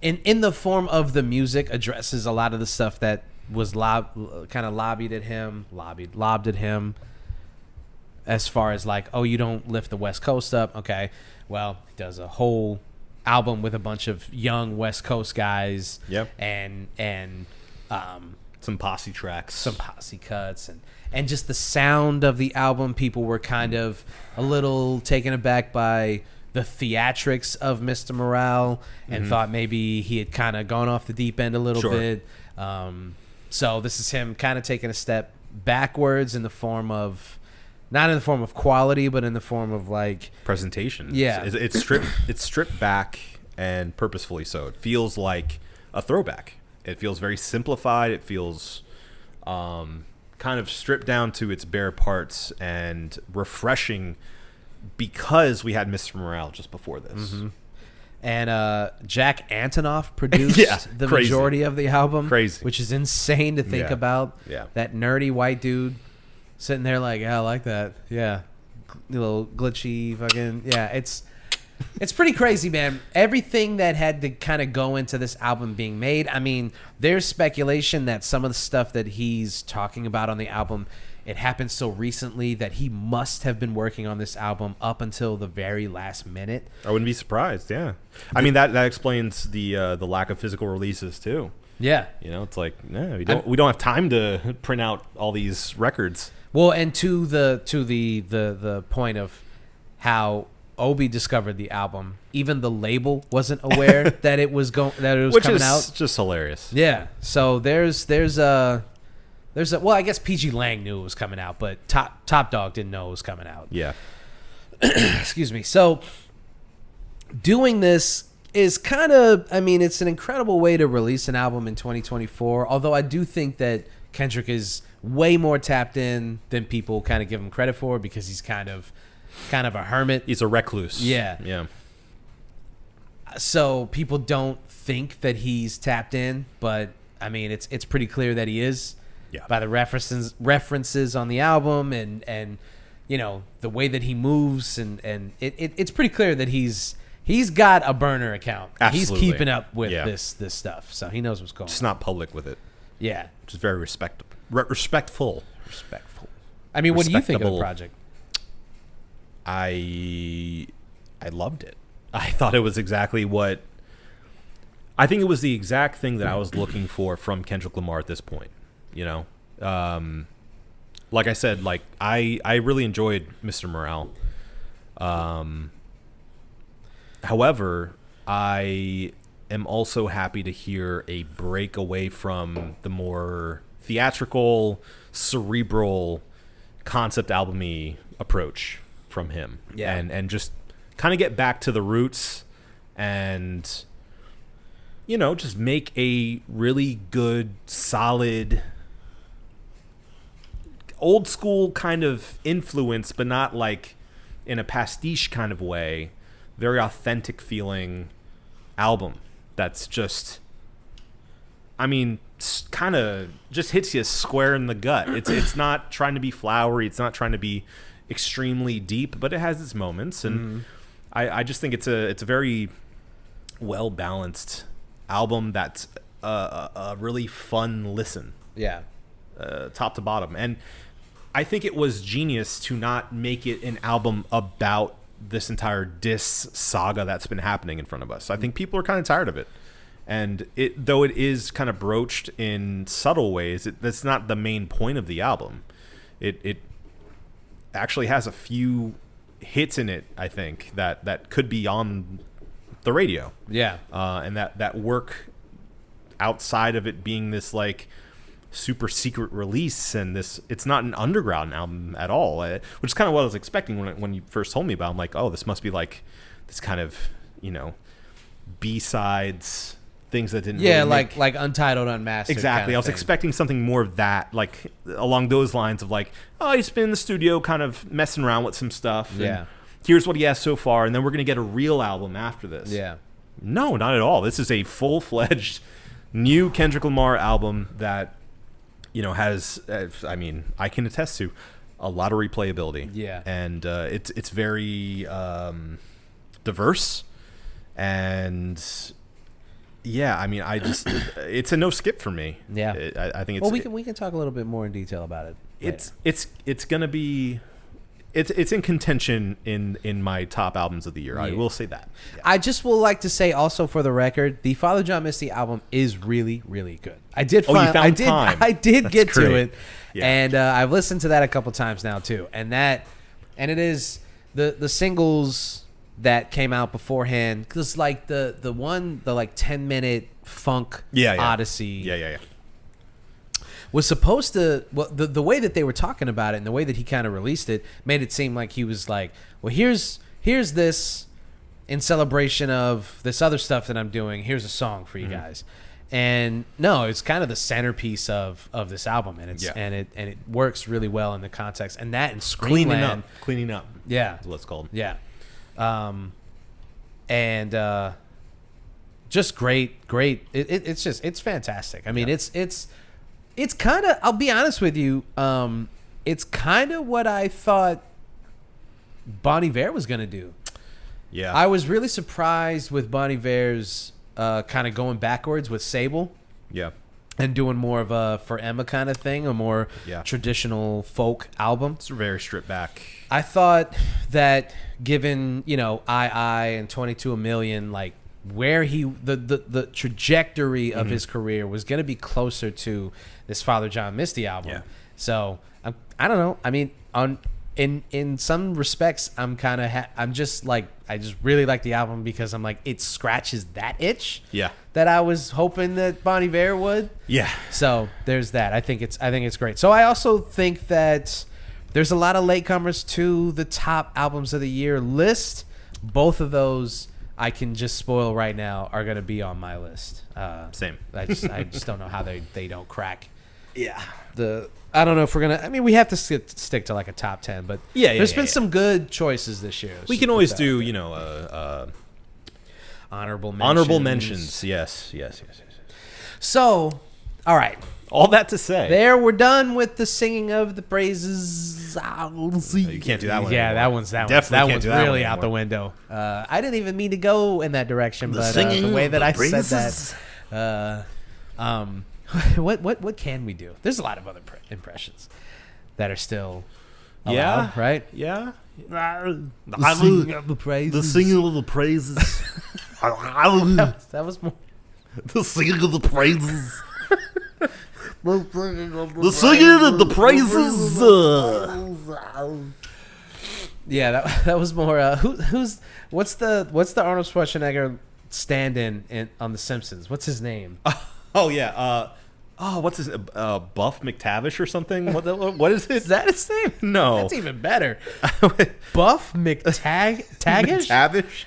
in the form of the music, addresses a lot of the stuff that was kind of lobbed at him as far as like, oh, you don't lift the West Coast up. Okay. Well, he does a whole album with a bunch of young West Coast guys. Yep. And Some posse tracks. some posse cuts and just the sound of the album. People were kind of a little taken aback by the theatrics of Mr. Morale and thought maybe he had kind of gone off the deep end a little Sure. bit. So this is him kind of taking a step backwards in the form of, not in the form of quality, but in the form of like presentation. Yeah. It's stripped back and purposefully so. It feels like a throwback. It feels very simplified. It feels kind of stripped down to its bare parts and refreshing because we had Mr. Morale just before this. And Jack Antonoff produced Yeah, the crazy. majority of the album. Crazy. Which is insane to think Yeah. about. Yeah. That nerdy white dude sitting there like, yeah, I like that. Yeah. A little glitchy fucking, yeah. It's pretty crazy, man. Everything that had to kind of go into this album being made. I mean, there's speculation that some of the stuff that he's talking about on the album, it happened so recently that he must have been working on this album up until the very last minute. I wouldn't be surprised. Yeah. I mean, that explains the lack of physical releases too. Yeah. It's like, no, we don't have time to print out all these records. Well, and to the point of how Obi discovered the album, even the label wasn't aware that it was Which coming is out. just hilarious. Yeah. So there's a well, I guess PG Lang knew it was coming out, but Top Dog didn't know it was coming out. Yeah. Excuse me. So doing this is kind of, I mean, it's an incredible way to release an album in 2024. Although I do think that Kendrick is way more tapped in than people kind of give him credit for, because he's kind of a hermit. He's a recluse. Yeah. Yeah. So people don't think that he's tapped in, but I mean, it's pretty clear that he is. Yeah. By the references on the album and the way that he moves and it's pretty clear that he's got a burner account. Absolutely. He's keeping up with Yeah. this stuff, so he knows what's going Just on. not public with it. Yeah. Which is very respectful. Respectful. I mean, what do you think of the Respectable. project? I loved it. I thought it was exactly what I think it was the exact thing that I was looking for from Kendrick Lamar at this point. Like I said, like I really enjoyed Mr. Morale. However, I am also happy to hear a break away from the more theatrical, cerebral, concept album-y approach from him. Yeah. And just kind of get back to the roots and just make a really good, solid, old school kind of influence, but not like in a pastiche kind of way. Very authentic feeling album that's just, I mean, kind of just hits you square in the gut. It's not trying to be flowery. It's not trying to be extremely deep, but it has its moments. And I just think it's a very well balanced album that's a really fun listen, Yeah. top to bottom. And I think it was genius to not make it an album about this entire diss saga that's been happening in front of us. I think people are kind of tired of it. And though it is kind of broached in subtle ways, that's not the main point of the album. It actually has a few hits in it, I think, that could be on the radio. Yeah. And that work outside of it being this like super secret release, and it's not an underground album at all, which is kind of what I was expecting when you first told me about it. I'm like, oh, this must be like this kind of, B-sides, things that didn't really like Untitled, Unmastered. Exactly. kind of I was thing. expecting something more of that, like along those lines of like, oh, he's been in the studio kind of messing around with some stuff. Yeah. And here's what he has so far, and then we're going to get a real album after this. Yeah. No, not at all. This is a full-fledged new Kendrick Lamar album that, has, I can attest to a lot of replayability. Yeah. And it's very diverse. And yeah, I just it's a no skip for me. Yeah. I think it's Well, we can talk a little bit more in detail about it. it's gonna be it's in contention in my top albums of the year. I Yeah. will say that. Yeah. I just will like to say also for the record, the Father John Misty album is really, really good. I did Oh, you find, found time. I did That's get to great. it, Yeah. and I've listened to that a couple times now too. And it is the singles that came out beforehand, because like the 10-minute funk Odyssey Yeah. was supposed to, well, the way that they were talking about it and the way that he kind of released it made it seem like he was like, well, here's this in celebration of this other stuff that I'm doing. Here's a song for you guys. And no, it's kind of the centerpiece of this album, and it's and it works really well in the context. And that and Screamland, Cleaning up. yeah, Is what it's called. yeah, and just great. It's fantastic. I mean, it's kind of, I'll be honest with you, it's kind of what I thought Bon Iver was gonna do. Yeah. I was really surprised with Bon Iver's kind of going backwards with Sable Yeah. and doing more of a For Emma kind of thing, a more Yeah. traditional folk album. It's very stripped back. I thought that given, I and 22 a Million, like where the trajectory of his career was going to be closer to this Father John Misty album. Yeah. So I don't know. I mean, in some respects, I just really like the album because I'm like, it scratches that itch. Yeah. That I was hoping that Bon Iver would. Yeah. So there's that. I think it's great. So I also think that there's a lot of latecomers to the top albums of the year list. Both of those I can just spoil right now are going to be on my list. Same. I just don't know how they don't crack. Yeah. I don't know if we're gonna. I mean, we have to stick to like a top 10, but there's been some good choices this year. We can always do, honorable mentions. honorable mentions. Yes. So, all right. All that to say. There, we're done with the singing of the praises. You can't do that one Yeah, anymore. that one's Definitely can't one's do that really one out the anymore. window. I didn't even mean to go in that direction, but the way that I said that. What can we do? There's a lot of other impressions that are still allowed, right? Yeah. The singing of the praises. The singing of the praises. That was more. The singing of the praises. The singing of the praises. Yeah, that was more. What's the Arnold Schwarzenegger stand-in on The Simpsons? What's his name? Oh yeah. What's his Buff McTavish or something? What is it? Is that his name? No. That's even better. Buff McTavish? McTavish?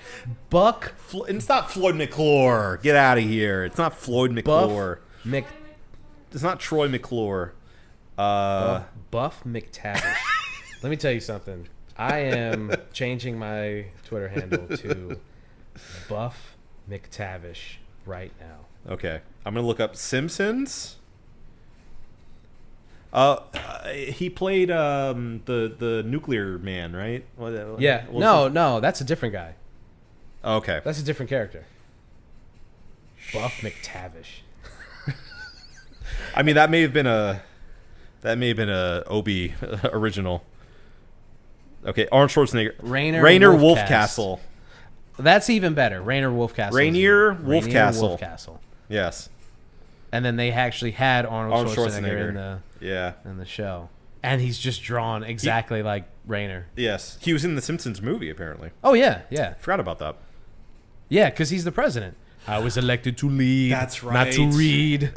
Buck It's not Floyd McClure. Get out of here. It's not Floyd McClure. It's not Troy McClure. Buff McTavish. Let me tell you something. I am changing my Twitter handle to Buff McTavish right now. Okay. I'm going to look up Simpsons. He played the nuclear man, right? Yeah. No, that's a different guy. Okay. That's a different character. Buff McTavish. I mean, that may have been a Obi original. Okay, Arnold Schwarzenegger. Rainer Wolfcastle. That's even better. Rainier Wolfcastle. Rainier Wolfcastle. Wolfcastle. Yes. And then they actually had Arnold Schwarzenegger in the show. And he's just drawn exactly like Rainer. Yes. He was in the Simpsons movie, apparently. Oh, yeah. Forgot about that. Yeah, because he's the president. I was elected to lead. That's right. Not to read.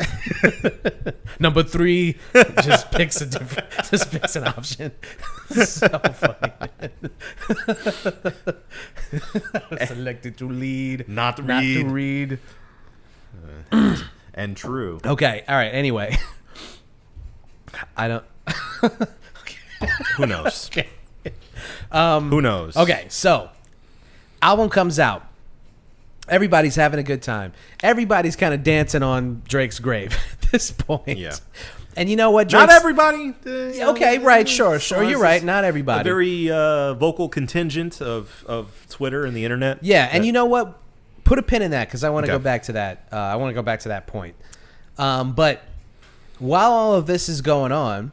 Number 3 just picks an option. So funny. I was elected to lead. Not to read. And true. Okay. All right. Anyway, I don't. Who knows? Okay. Who knows? Okay. So, album comes out. Everybody's having a good time. Everybody's kind of dancing on Drake's grave at this point. Yeah. And you know what? Not everybody. Okay, right, sure. You're right. Not everybody. A very vocal contingent of Twitter and the internet. Yeah, and you know what? Put a pin in that because I want to Okay. go back to that. I want to go back to that point. But while all of this is going on,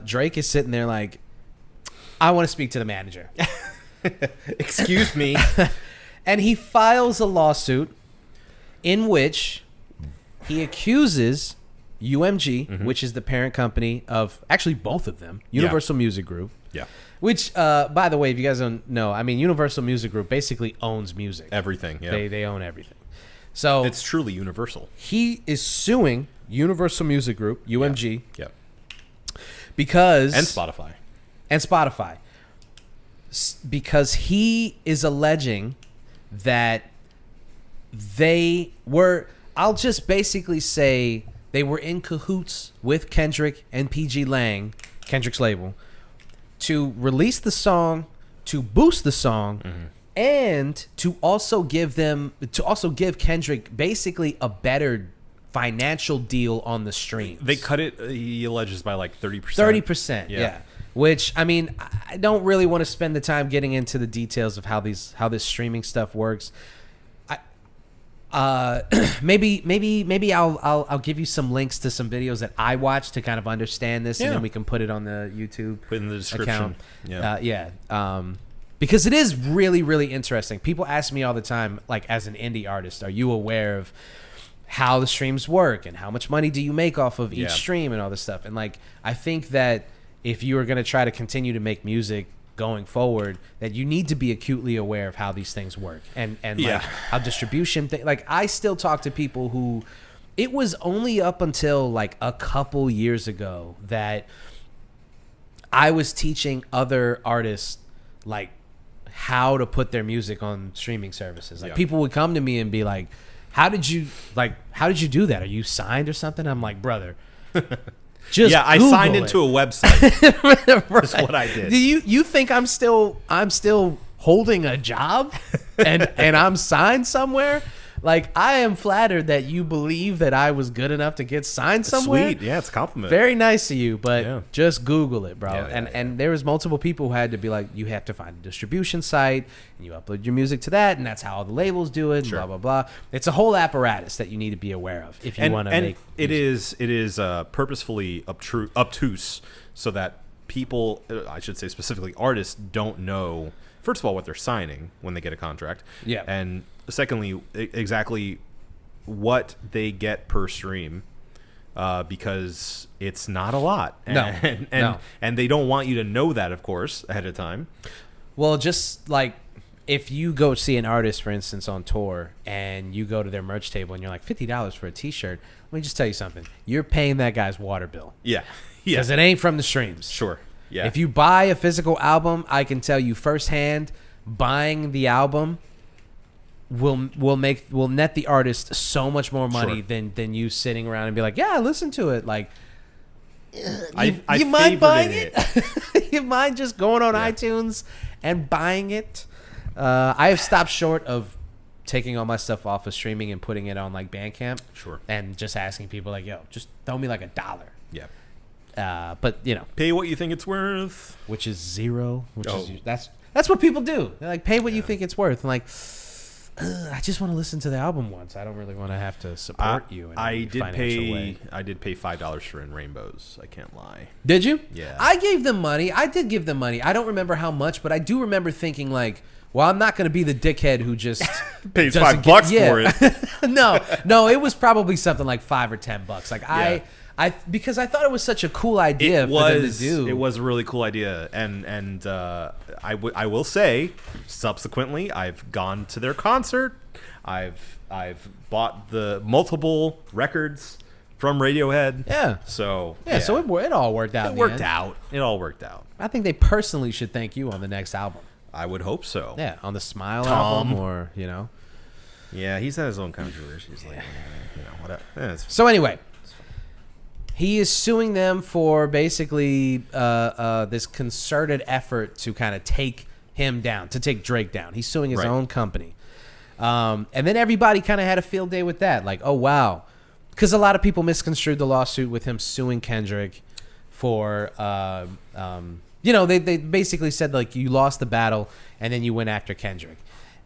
Drake is sitting there like, I want to speak to the manager. Excuse me. And he files a lawsuit in which he accuses UMG, which is the parent company of actually both of them, Universal Music Group. Yeah. Which, by the way, if you guys don't know, I mean, Universal Music Group basically owns music. Everything. Yeah. They own everything. So It's truly universal. he is suing Universal Music Group, UMG, Yeah. because And Spotify. Because he is alleging that they were, I'll just basically say they were in cahoots with Kendrick and PG Lang, Kendrick's label, to release the song, to boost the song, and to also give Kendrick basically a better financial deal on the streams. They cut it, he alleges, by like 30%. 30%, yeah. Which, I mean, I don't really want to spend the time getting into the details of how this streaming stuff works. Maybe I'll give you some links to some videos that I watched to kind of understand this, and then we can put it on the YouTube Put in the description. account. Because it is really, really interesting. People ask me all the time, like, as an indie artist, are you aware of how the streams work and how much money do you make off of each stream and all this stuff? And like, I think that if you are going to try to continue to make music going forward, that you need to be acutely aware of how these things work and like how distribution like I still talk to people who, it was only up until like a couple years ago that I was teaching other artists like how to put their music on streaming services. Like people would come to me and be like, how did you do that? Are you signed or something? I'm like, brother, just I Google signed it. into a website. That's what I did. Do you think I'm still holding a job and I'm signed somewhere? Like, I am flattered that you believe that I was good enough to get signed somewhere. Sweet. Yeah, it's a compliment. Very nice of you, but just Google it, bro. Yeah, And there was multiple people who had to be like, you have to find a distribution site, and you upload your music to that, and that's how all the labels do it, and blah, blah, blah. It's a whole apparatus that you need to be aware of if you want to make music. It is purposefully obtuse so that people, I should say specifically artists, don't know, first of all, what they're signing when they get a contract. Yeah. And secondly, exactly what they get per stream, because it's not a lot. And they don't want you to know that, of course, ahead of time. Well, just like if you go see an artist, for instance, on tour, and you go to their merch table and you're like, $50 for a t-shirt, let me just tell you something. You're paying that guy's water bill. Yeah. Because it ain't from the streams. Sure. Yeah. If you buy a physical album, I can tell you firsthand, buying the album will net the artist so much more money than you sitting around and be like, yeah, listen to it. Like, you mind buying it? You mind just going on iTunes and buying it? I have stopped short of taking all my stuff off of streaming and putting it on like Bandcamp. Sure. And just asking people like, yo, just throw me like $1. Yeah. But you know, pay what you think it's worth, which is zero. That's what people do. They're like, pay what you think it's worth. I'm like, I just want to listen to the album once. I don't really want to have to support you in any financial way. I did pay $5 for In Rainbows. I can't lie. Did you? Yeah. I gave them money. I did give them money. I don't remember how much, but I do remember thinking like, well, I'm not going to be the dickhead who just Pays doesn't $5 get- for it. No, it was probably something like $5 or $10. Like Yeah. I because I thought it was such a cool idea It for them to was. do. It was a really cool idea, and I will say, subsequently, I've gone to their concert. I've bought the multiple records from Radiohead. Yeah. So So it all worked out. It in the worked end. out. It all worked out. I think they personally should thank you on the next album. I would hope so. Yeah, on the Smile Tom. album, or Yeah, he's had his own controversies. Like, whatever. It's So anyway, he is suing them for basically this concerted effort to kind of take him down, to take Drake down. He's suing his Right. own company. And then everybody kind of had a field day with that. Like, oh, wow. Because a lot of people misconstrued the lawsuit with him suing Kendrick for, they basically said, like, you lost the battle and then you went after Kendrick.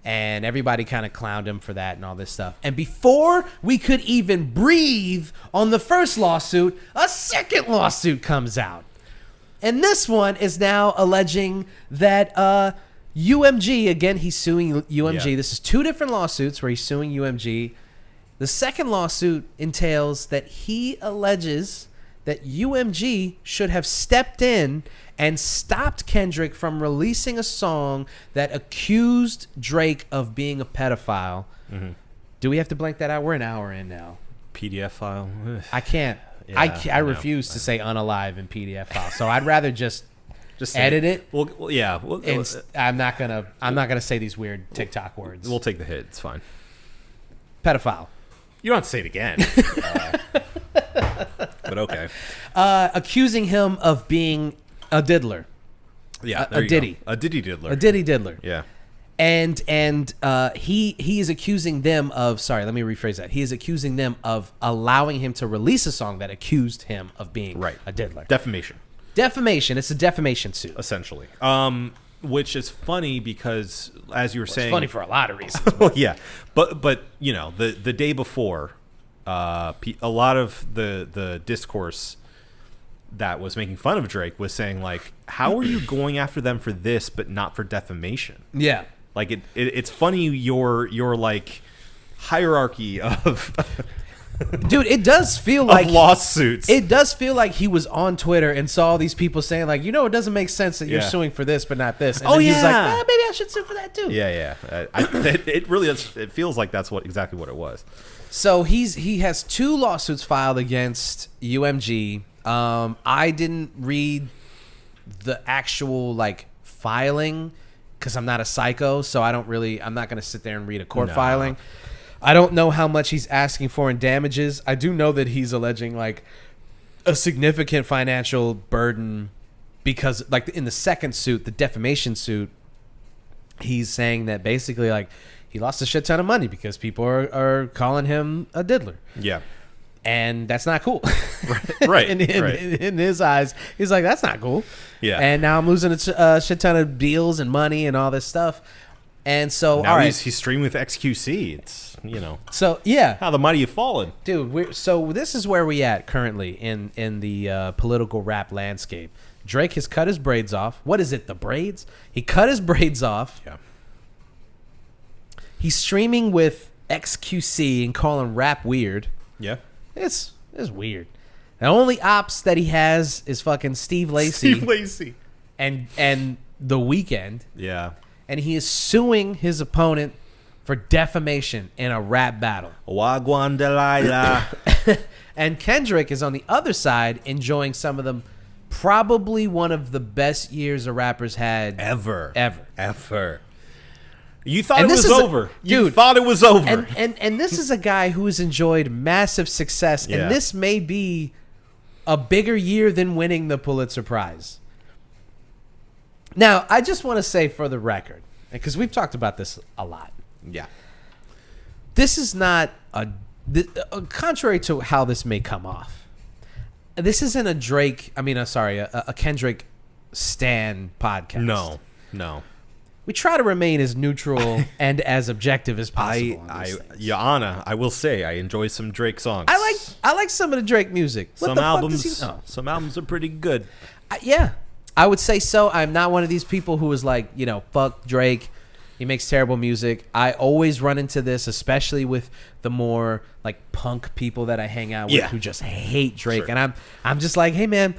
And everybody kind of clowned him for that and all this stuff. And before we could even breathe on the first lawsuit, a second lawsuit comes out. And this one is now alleging that UMG, again, he's suing UMG. Yeah. This is two different lawsuits where he's suing UMG. The second lawsuit entails that he alleges that UMG should have stepped in and stopped Kendrick from releasing a song that accused Drake of being a pedophile. Mm-hmm. Do we have to blank that out? We're an hour in now. PDF file. Ugh. I can't. Yeah, I know. refuse to say unalive in PDF file. So I'd rather just say edit it. Well, yeah. And I'm not gonna say these weird TikTok words. We'll take the hit. It's fine. Pedophile. You don't have to say it again. But okay. Accusing him of being a diddler. Yeah. a ditty. A ditty diddler. A ditty diddler. Yeah. And he is accusing them of, sorry, let me rephrase that. He is accusing them of allowing him to release a song that accused him of being a diddler. Defamation. Defamation. It's a defamation suit. Essentially. Which is funny because, as you were saying, It's funny for a lot of reasons. well, yeah, but the day before, a lot of the discourse that was making fun of Drake was saying, like, how are you going after them for this but not for defamation? Yeah. Like it's funny your like hierarchy of Dude, it does feel like lawsuits. It does feel like he was on Twitter and saw all these people saying, like, it doesn't make sense that you're Yeah. suing for this but not this. And Oh, then he was like, yeah. maybe I should sue for that too. yeah. It really is. It feels like that's exactly what it was. So he has two lawsuits filed against UMG. I didn't read the actual like filing because I'm not a psycho, so I'm not going to sit there and read a court filing. I don't know how much he's asking for in damages. I do know that he's alleging like a significant financial burden because like in the second suit, the defamation suit, he's saying that basically like he lost a shit ton of money because people are calling him a diddler. Yeah. And that's not cool. Right. in his eyes, he's like, that's not cool. Yeah. And now I'm losing a shit ton of deals and money and all this stuff. And so, Now all right. he's streaming with XQC. It's So, yeah. how the mighty have fallen. Dude, so this is where we at currently in the political rap landscape. Drake has cut his braids off. What is it, the braids? He cut his braids off. Yeah. He's streaming with XQC and calling rap weird. Yeah. It's weird. The only ops that he has is fucking Steve Lacy Lacy. and The Weeknd, Yeah. and he is suing his opponent for defamation in a rap battle. Wagwan Delilah. And Kendrick is on the other side enjoying some of them, probably one of the best years a rapper's had Ever. You thought And it this was is over. You dude, thought it was over. And this is a guy who has enjoyed massive success, Yeah. and this may be a bigger year than winning the Pulitzer Prize. Now, I just want to say for the record, because we've talked about this a lot, yeah. this is not contrary to how this may come off. This isn't a Kendrick Stan podcast. No. we try to remain as neutral and as objective as possible. Yana, I will say I enjoy some Drake songs. I like some of the Drake music. What Some the fuck albums, does he know? some albums are pretty good. Yeah, I would say so. I'm not one of these people who is like, fuck Drake. He makes terrible music. I always run into this, especially with the more like punk people that I hang out with who just hate Drake. Sure. And I'm just like, hey man,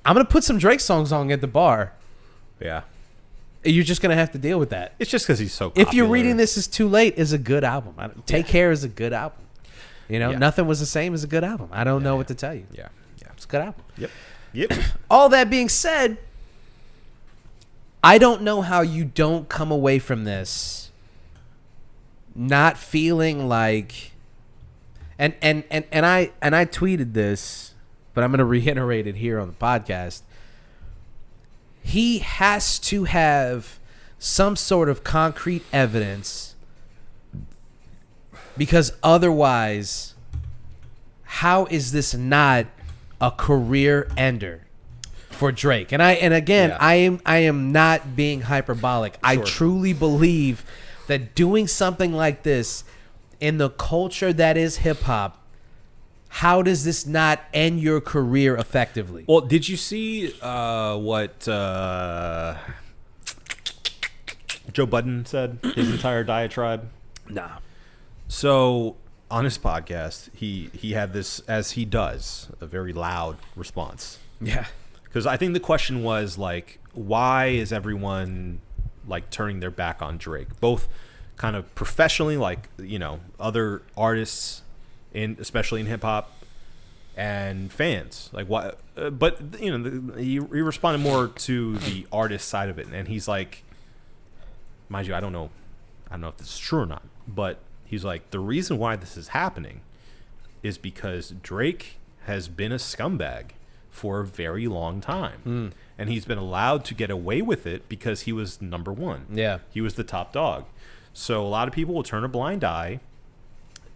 I'm gonna put some Drake songs on at the bar. Yeah. You're just gonna have to deal with that. It's just because he's so popular. If you're reading This Is Too Late is a good album. Take Care is a good album. Nothing Was the Same is a good album. I don't know what to tell you. Yeah. It's a good album. Yep. All that being said, I don't know how you don't come away from this not feeling like, and I tweeted this, but I'm going to reiterate it here on the podcast. He has to have some sort of concrete evidence, because otherwise, how is this not a career ender for Drake? And I am not being hyperbolic. Sure. I truly believe that doing something like this in the culture that is hip hop, how does this not end your career effectively? Well, did you see what Joe Budden said? His entire diatribe? Nah. So on his podcast, he had this, as he does, a very loud response. Yeah. Because I think the question was, like, why is everyone, like, turning their back on Drake? Both kind of professionally, like, other artists, especially in hip-hop, and fans. Like, why? But, he responded more to the artist side of it. And he's like, mind you, I don't know if this is true or not, but he's like, the reason why this is happening is because Drake has been a scumbag for a very long time. And he's been allowed to get away with it because he was number one. Yeah. He was the top dog. So a lot of people will turn a blind eye,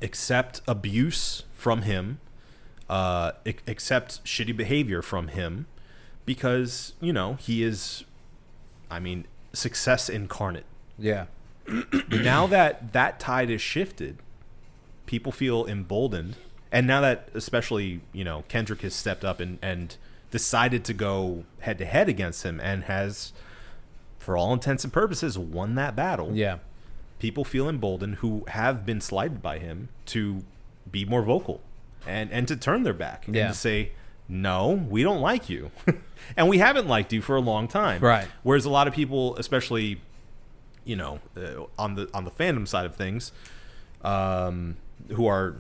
accept abuse from him, accept shitty behavior from him, because, he is, success incarnate. Yeah. Now that tide is shifted, people feel emboldened. And now that, especially, Kendrick has stepped up and decided to go head-to-head against him and has, for all intents and purposes, won that battle. Yeah. People feel emboldened who have been slighted by him to be more vocal and to turn their back and to say, no, we don't like you. And we haven't liked you for a long time. Right. Whereas a lot of people, especially, on the fandom side of things, who are,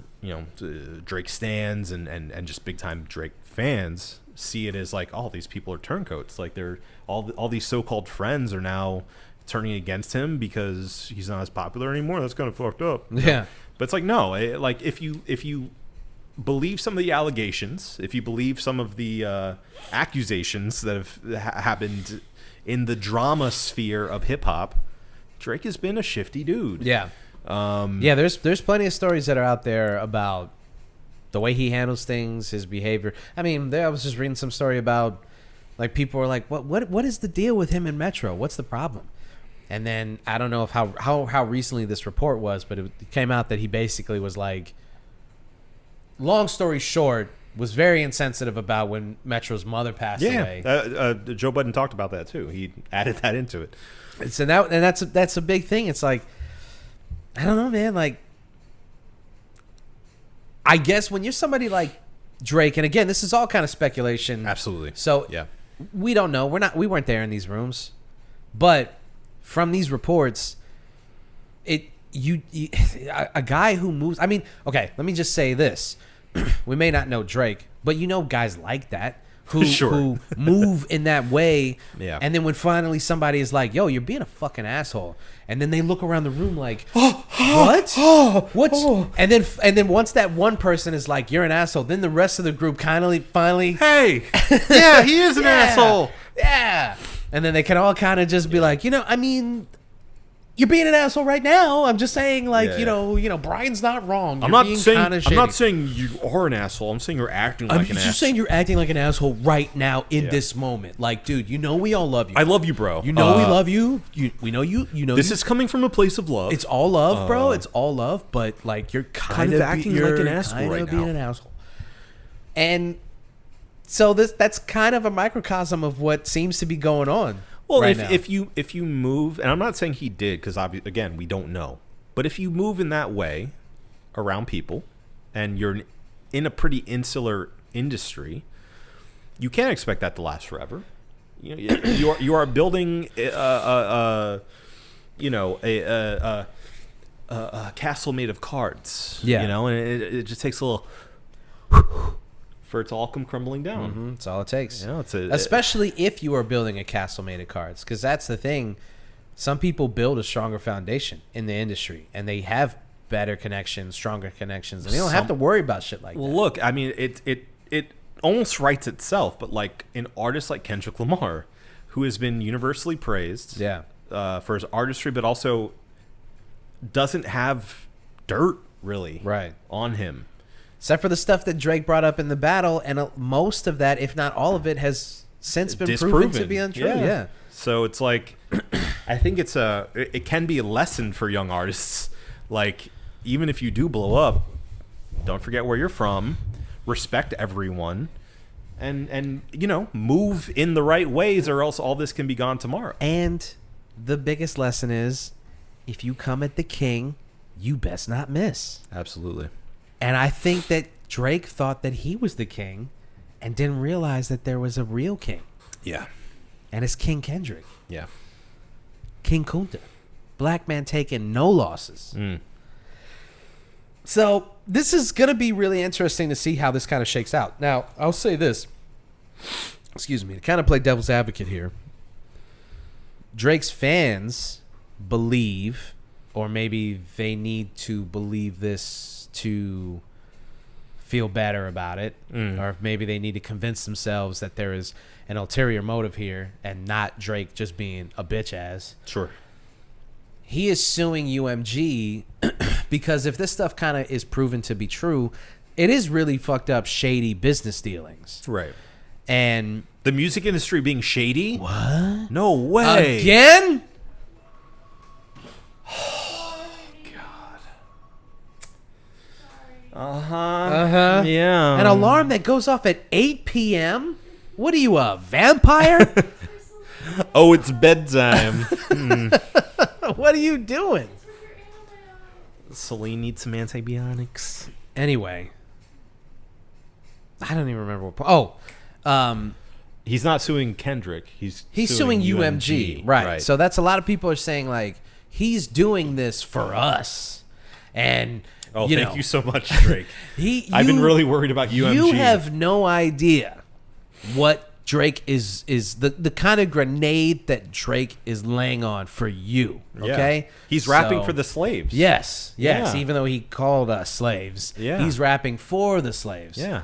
Drake stans and just big time Drake fans, see it as like, oh, these people are turncoats. Like, they're all these so-called friends are now turning against him because he's not as popular anymore. That's kind of fucked up. Yeah. But it's like, no, like if you believe some of the allegations, if you believe some of the accusations that have happened in the drama sphere of hip hop, Drake has been a shifty dude. Yeah. There's plenty of stories that are out there about the way he handles things, his behavior. I was just reading some story about, like, people were like, what is the deal with him in Metro? What's the problem? And then I don't know if how recently this report was, but it came out that he basically was like, long story short, was very insensitive about when Metro's mother passed away. Joe Budden talked about that too. He added that into it. That's a big thing. It's like, I don't know, man. Like, I guess when you're somebody like Drake, and again, this is all kind of speculation. Absolutely. So we don't know. We weren't there in these rooms, but from these reports, a guy who moves. Okay, let me just say this: we may not know Drake, but guys like that who move in that way. Yeah. And then when finally somebody is like, "Yo, you're being a fucking asshole," and then they look around the room like, "What? What's?" And then once that one person is like, "You're an asshole," then the rest of the group finally, hey, yeah, he is an asshole. Yeah. And then they can all kind of just be like, you're being an asshole right now. I'm just saying, like, Yeah, you know, Brian's not wrong. I'm You're not being saying kinda I'm shitty. not saying you are an asshole. I'm saying you're acting like an asshole. You're saying you're acting like an asshole right now in Yeah. this moment. Like, dude, you know we all love you. I love you, bro. You know we love you. We know you. You know This you. is coming from a place of love. It's all love, bro. It's all love. But like, you're kind of acting like an asshole right being now. an asshole. And so that's kind of a microcosm of what seems to be going on. Well, right now. if you move, and I'm not saying he did, because again, we don't know. But if you move in that way around people, and you're in a pretty insular industry, you can't expect that to last forever. You are building a castle made of cards. Yeah. And it just takes a little for it to all come crumbling down. That's all it takes. It's Especially if you are building a castle made of cards, because that's the thing. Some people build a stronger foundation in the industry, and they have better connections, stronger connections, and they don't have to worry about shit like that. Well, look, I mean, it almost writes itself, but like an artist like Kendrick Lamar, who has been universally praised, for his artistry, but also doesn't have dirt really on him. Except for the stuff that Drake brought up in the battle, and most of that, if not all of it, has since been proven to be untrue. Yeah. So it's like, I think it can be a lesson for young artists. Like, even if you do blow up, don't forget where you're from, respect everyone, and move in the right ways, or else all this can be gone tomorrow. And the biggest lesson is, if you come at the king, you best not miss. Absolutely. And I think that Drake thought that he was the king and didn't realize that there was a real king. Yeah. And it's King Kendrick. Yeah. King Kunta. Black man taking no losses. Mm. So this is going to be really interesting to see how this kind of shakes out. Now, I'll say this. Excuse me. To kind of play devil's advocate here. Drake's fans believe, or maybe they need to believe this to feel better about it, or maybe they need to convince themselves that there is an ulterior motive here and not Drake just being a bitch ass. Sure. He is suing UMG because if this stuff kind of is proven to be true, it is really fucked up, shady business dealings. Right. And the music industry being shady? What? No way. Again? Yeah. An alarm that goes off at 8 p.m.? What are you, a vampire? Oh, it's bedtime. What are you doing? Celine needs some antibiotics. Anyway. I don't even remember what... he's not suing Kendrick. He's suing UMG. Right. So that's a lot of people are saying, like, he's doing this for us. And... thank you so much, Drake. I've been really worried about UMG. You have no idea what Drake is the kind of grenade that Drake is laying on for you. Okay, yeah. He's rapping for the slaves. Yes. Yeah. Even though he called us slaves, he's rapping for the slaves. Yeah.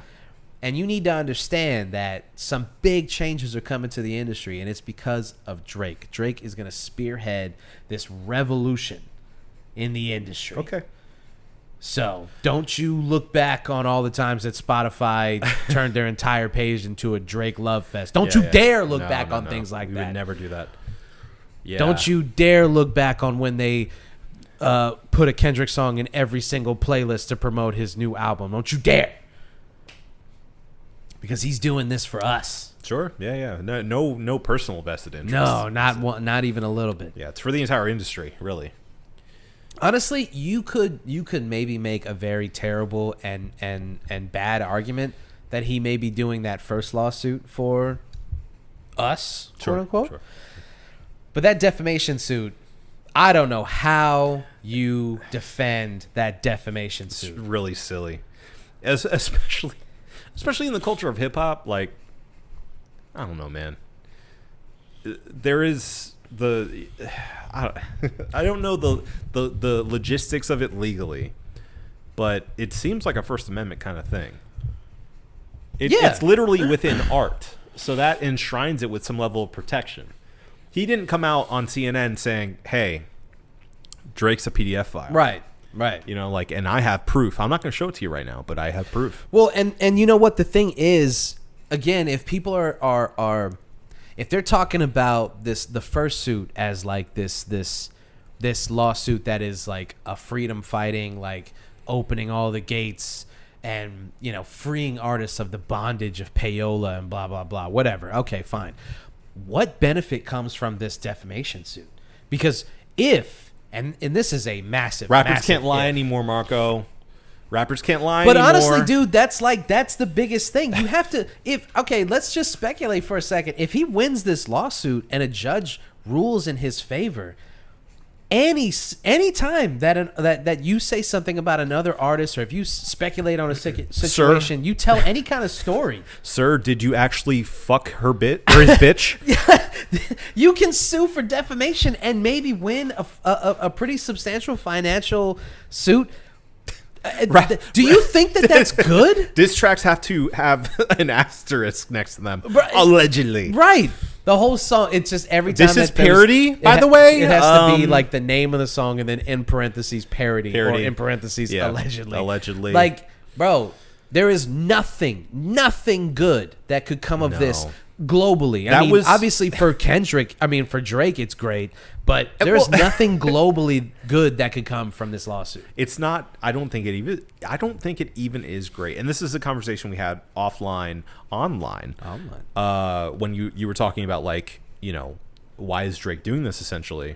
And you need to understand that some big changes are coming to the industry, and it's because of Drake. Drake is going to spearhead this revolution in the industry. Okay. So don't you look back on all the times that Spotify turned their entire page into a Drake love fest. Don't you dare look back on things like that. We would never do that. Yeah. Don't you dare look back on when they put a Kendrick song in every single playlist to promote his new album. Don't you dare. Because he's doing this for us. Sure. Yeah. No personal vested interest. No, not even a little bit. Yeah, it's for the entire industry, really. Honestly, you could maybe make a very terrible and bad argument that he may be doing that first lawsuit for us, quote unquote. Sure. But that defamation suit, I don't know how you defend that defamation suit. It's really silly, especially in the culture of hip hop. Like, I don't know, man. There is I don't know the logistics of it legally, but it seems like a First Amendment kind of thing. It's literally within art, so that enshrines it with some level of protection. He didn't come out on CNN saying, "Hey, Drake's a PDF file. Right. You know, like, and I have proof. I'm not going to show it to you right now, but I have proof. Well, and you know what the thing is, again, if people are if they're talking about the first suit as like this lawsuit that is like a freedom fighting, like opening all the gates and, you know, freeing artists of the bondage of payola and blah blah blah, whatever. Okay, fine. What benefit comes from this defamation suit? Because if and this is a massive Rappers can't massive lie if. anymore, Marco. Rappers can't lie But anymore. honestly, dude, that's the biggest thing. You have to let's just speculate for a second. If he wins this lawsuit and a judge rules in his favor, any time that you say something about another artist, or if you speculate on a situation, you tell any kind of story. Sir, did you actually fuck her his bitch? You can sue for defamation and maybe win a pretty substantial financial suit. Do you think that that's good? Diss tracks have to have an asterisk next to them. Right. Allegedly. Right. The whole song, it's just every time. This is parody, by the it way. It has to be like the name of the song and then in parentheses parody. Or in parentheses allegedly. Allegedly. Like, bro, there is nothing good that could come of this globally. I mean, obviously for Drake, it's great, but there's nothing globally good that could come from this lawsuit. It's not. I don't think it even is great. And this is a conversation we had online. When you were talking about, like, you know, why is Drake doing this essentially?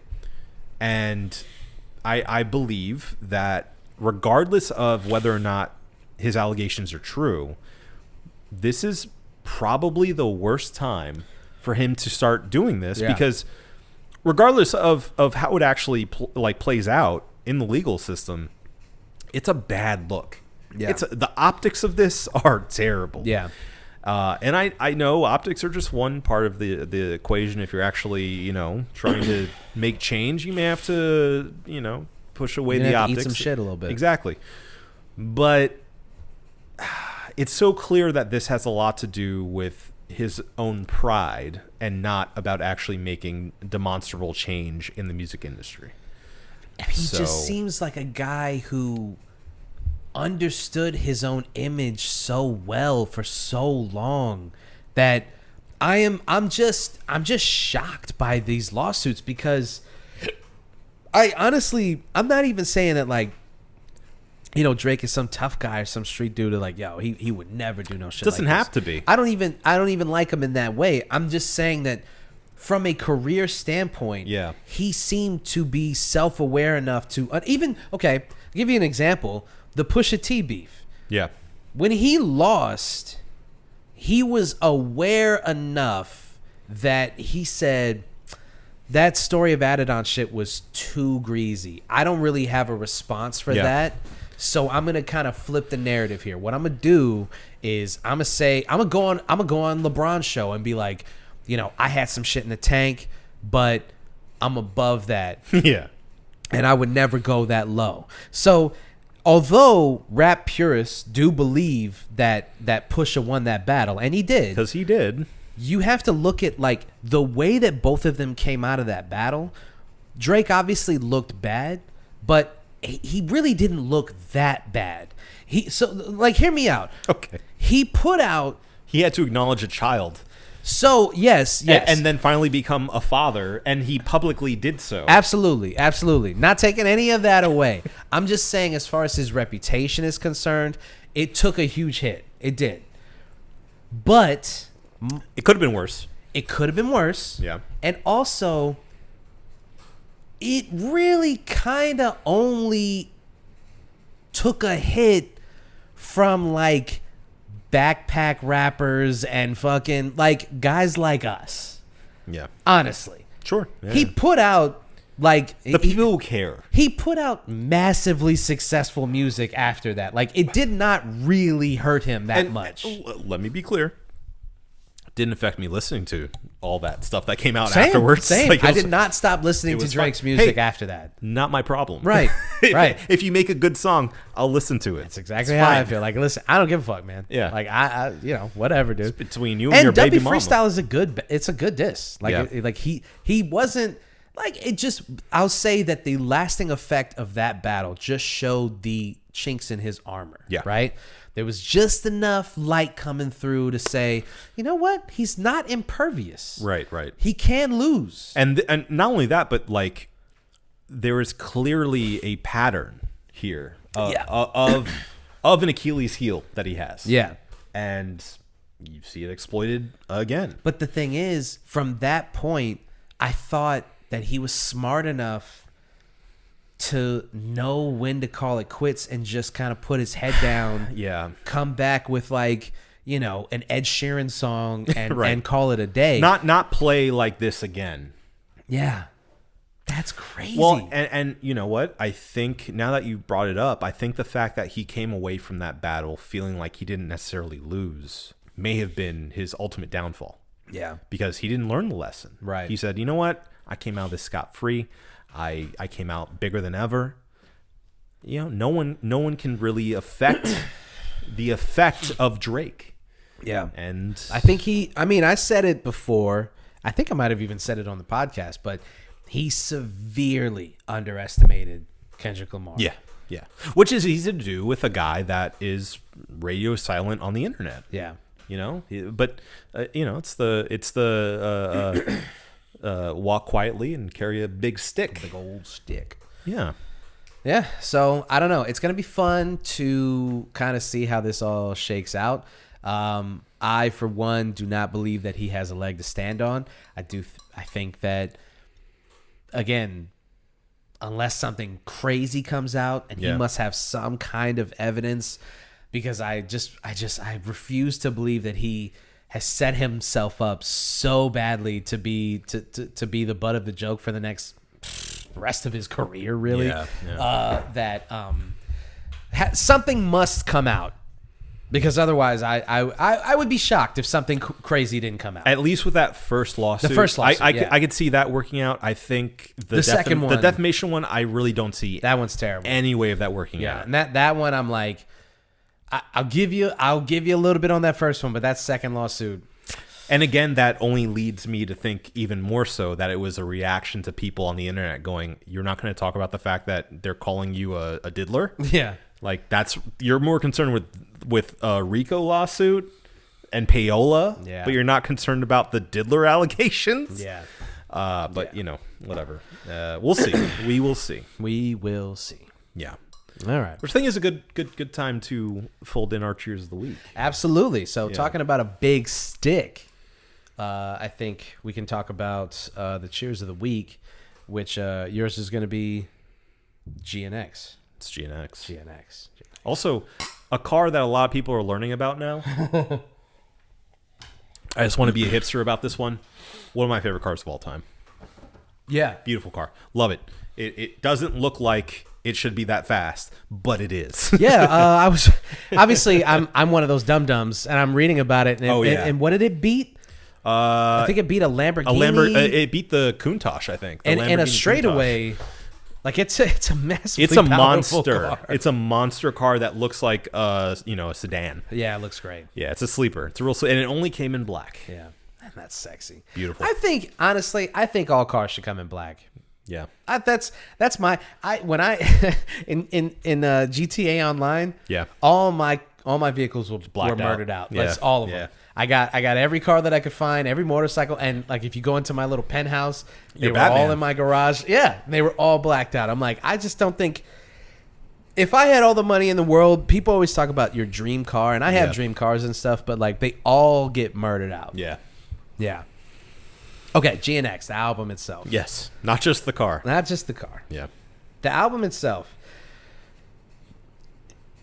And I believe that regardless of whether or not his allegations are true, this is probably the worst time for him to start doing this, because regardless of how it actually plays out in the legal system, it's a bad look. The optics of this are terrible. And I know optics are just one part of the equation. If you're actually, you know, trying to make change, you may have to, you know, push away the optics. Eat some shit a little bit. Exactly. But it's so clear that this has a lot to do with his own pride and not about actually making demonstrable change in the music industry. He just seems like a guy who understood his own image so well for so long that I'm just shocked by these lawsuits, because I'm not even saying that, like, you know, Drake is some tough guy or some street dude, like, yo, he would never do no shit. Doesn't like have this. to be. I don't even like him in that way. I'm just saying that from a career standpoint, he seemed to be self-aware enough to I'll give you an example. The Pusha T beef. Yeah. When he lost, he was aware enough that he said, that story of Adidon shit was too greasy. I don't really have a response for that. So I'm gonna kind of flip the narrative here. What I'm gonna do is I'm gonna go on LeBron's show and be like, you know, I had some shit in the tank, but I'm above that. And I would never go that low. So although rap purists do believe that Pusha won that battle, and he did, because he did, you have to look at, like, the way that both of them came out of that battle. Drake obviously looked bad, but he really didn't look that bad. Hear me out. Okay. He had to acknowledge a child. So, yes. And then finally become a father, and he publicly did so. Absolutely. Not taking any of that away. I'm just saying, as far as his reputation is concerned, it took a huge hit. It did. But it could have been worse. Yeah. And also, it really kind of only took a hit from, like, backpack rappers and fucking, like, guys like us. Yeah. Honestly. Sure. Yeah. He put out, like, the people who care. He put out massively successful music after that. Like, it did not really hurt him that much. Let me be clear. Didn't affect me listening to all that stuff that came out afterwards. Same. Like, I did not stop listening to Drake's music after that. Not my problem. Right. Right. If you make a good song, I'll listen to it. That's exactly how I feel. Like, listen, I don't give a fuck, man. Yeah. Like, I you know, whatever, dude. It's between you and your baby mama. Freestyle is a good diss. Like, he wasn't, Like, it just, I'll say that the lasting effect of that battle just showed the chinks in his armor. Yeah. Right? There was just enough light coming through to say, you know what? He's not impervious. Right. He can lose. And not only that, but like there is clearly a pattern here of an Achilles heel that he has. Yeah. And you see it exploited again. But the thing is, from that point, I thought that he was smart enough to know when to call it quits and just kind of put his head down. Yeah. Come back with like, you know, an Ed Sheeran song and, Right. and call it a day. Not play like this again. Yeah. That's crazy. Well, and you know what? I think now that you brought it up, I think the fact that he came away from that battle feeling like he didn't necessarily lose may have been his ultimate downfall. yeah. Because he didn't learn the lesson. Right. He said, you know what? I came out of this scot-free. I came out bigger than ever. You know, no one can really affect the effect of Drake. Yeah. And I think I said it before. I think I might have even said it on the podcast, but he severely underestimated Kendrick Lamar. yeah. Which is easy to do with a guy that is radio silent on the internet. Yeah. You know, but you know, it's the walk quietly and carry a big stick. Big old stick. Yeah. Yeah, so I don't know. It's going to be fun to kind of see how this all shakes out. I, for one, do not believe that he has a leg to stand on. I think that, again, unless something crazy comes out, and he must have some kind of evidence, because I refuse to believe that he has set himself up so badly to be the butt of the joke for the next rest of his career, really. Yeah. Something must come out, because otherwise I would be shocked if something crazy didn't come out. At least with that first lawsuit. The first lawsuit, I could see that working out. I think The second one- the defamation one, I really don't see That one's terrible. any way of that working Yeah, out. and that one I'm like, I'll give you a little bit on that first one, but that second lawsuit. And again, that only leads me to think even more so that it was a reaction to people on the internet going, "You're not going to talk about the fact that they're calling you a diddler." Yeah. Like you're more concerned with a RICO lawsuit and payola, Yeah. but you're not concerned about the diddler allegations. Yeah. But you know, whatever. We'll see. We will see. We will see. Yeah. All right. Which I think is a good time to fold in our cheers of the week. Absolutely. So talking about a big stick, I think we can talk about the cheers of the week, which yours is going to be GNX. It's GNX. GNX. Also, a car that a lot of people are learning about now. I just want to be a hipster about this one. One of my favorite cars of all time. Yeah. Beautiful car. Love it. It doesn't look like it should be that fast, but it is. Yeah. I was obviously I'm one of those dum-dums, and I'm reading about it. And, and what did it beat? I think it beat a Lamborghini. It beat the Countach, I think. The and a Lamborghini Countach. straightaway. Like it's a massively It's a powerful monster. car. It's a monster car that looks like a sedan. Yeah, it looks great. Yeah, it's a sleeper. It's a real and it only came in black. Yeah, and that's sexy. Beautiful. I think honestly, all cars should come in black. Yeah. That's my when I in GTA Online. Yeah. All my vehicles were blacked out. murdered out. Yeah. That's all of them. Yeah. I got every car that I could find, every motorcycle, and like if you go into my little penthouse, they You're were all Batman. in my garage. Yeah, they were all blacked out. I'm like, I just don't think. If I had all the money in the world, people always talk about your dream car, and I have dream cars and stuff, but like they all get murdered out. Yeah. Yeah. Okay, GNX, the album itself. Yes. Not just the car. Not just the car. Yeah. The album itself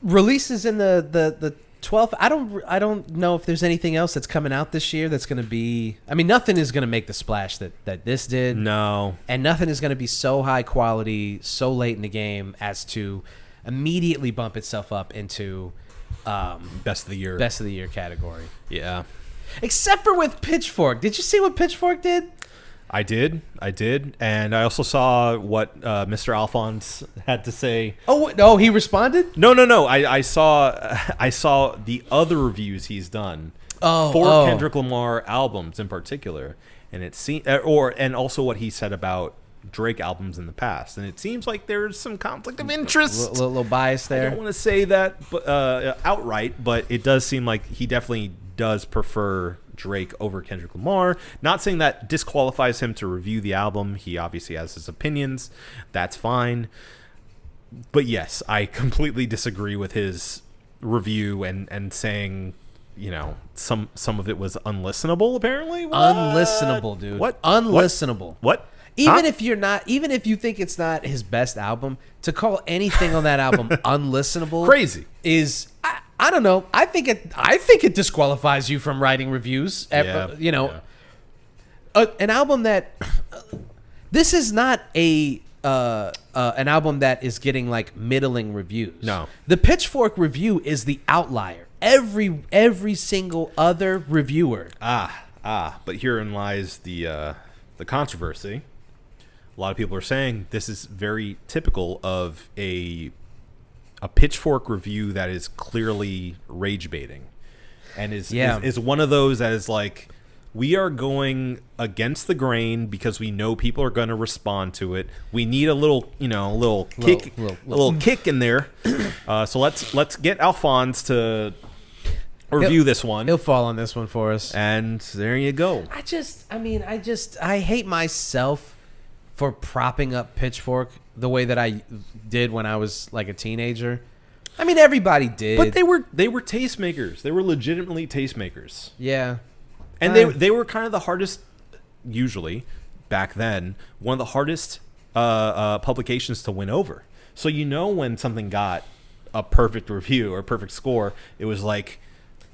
releases in the 12th. I don't know if there's anything else that's coming out this year that's going to be. I mean, nothing is going to make the splash that this did. No. And nothing is going to be so high quality, so late in the game as to immediately bump itself up into Best of the year. best of the year category. Yeah. Except for with Pitchfork. Did you see what Pitchfork did? I did. And I also saw what Mr. Alphonse had to say. Oh, he responded? No. I saw the other reviews he's done for Kendrick Lamar albums in particular, and it seemed, and also what he said about Drake albums in the past, and it seems like there's some conflict of interest. Little bias I there. don't want to say that but, outright, but it does seem like he definitely does prefer Drake over Kendrick Lamar. Not saying that disqualifies him to review the album. He obviously has his opinions. That's fine. But yes, I completely disagree with his review and saying, you know, some of it was unlistenable, apparently. What? Unlistenable, dude. What? Unlistenable. What? Even if you think it's not his best album, to call anything on that album unlistenable, Crazy. is I don't know. I think it disqualifies you from writing reviews. Yeah, You know, an album that this is not an album that is getting like middling reviews. No. The Pitchfork review is the outlier. Every single other reviewer. But herein lies the controversy. A lot of people are saying this is very typical of a Pitchfork review that is clearly rage baiting, and is one of those that is like, we are going against the grain because we know people are going to respond to it. We need a little kick in there. So let's get Alphonse to review this one. He'll fall on this one for us. And there you go. I hate myself for propping up Pitchfork the way that I did when I was like a teenager. I mean, everybody did. But they were tastemakers. They were legitimately tastemakers. Yeah. And they were kind of the hardest, usually, back then, one of the hardest publications to win over. So you know when something got a perfect review or a perfect score, it was like,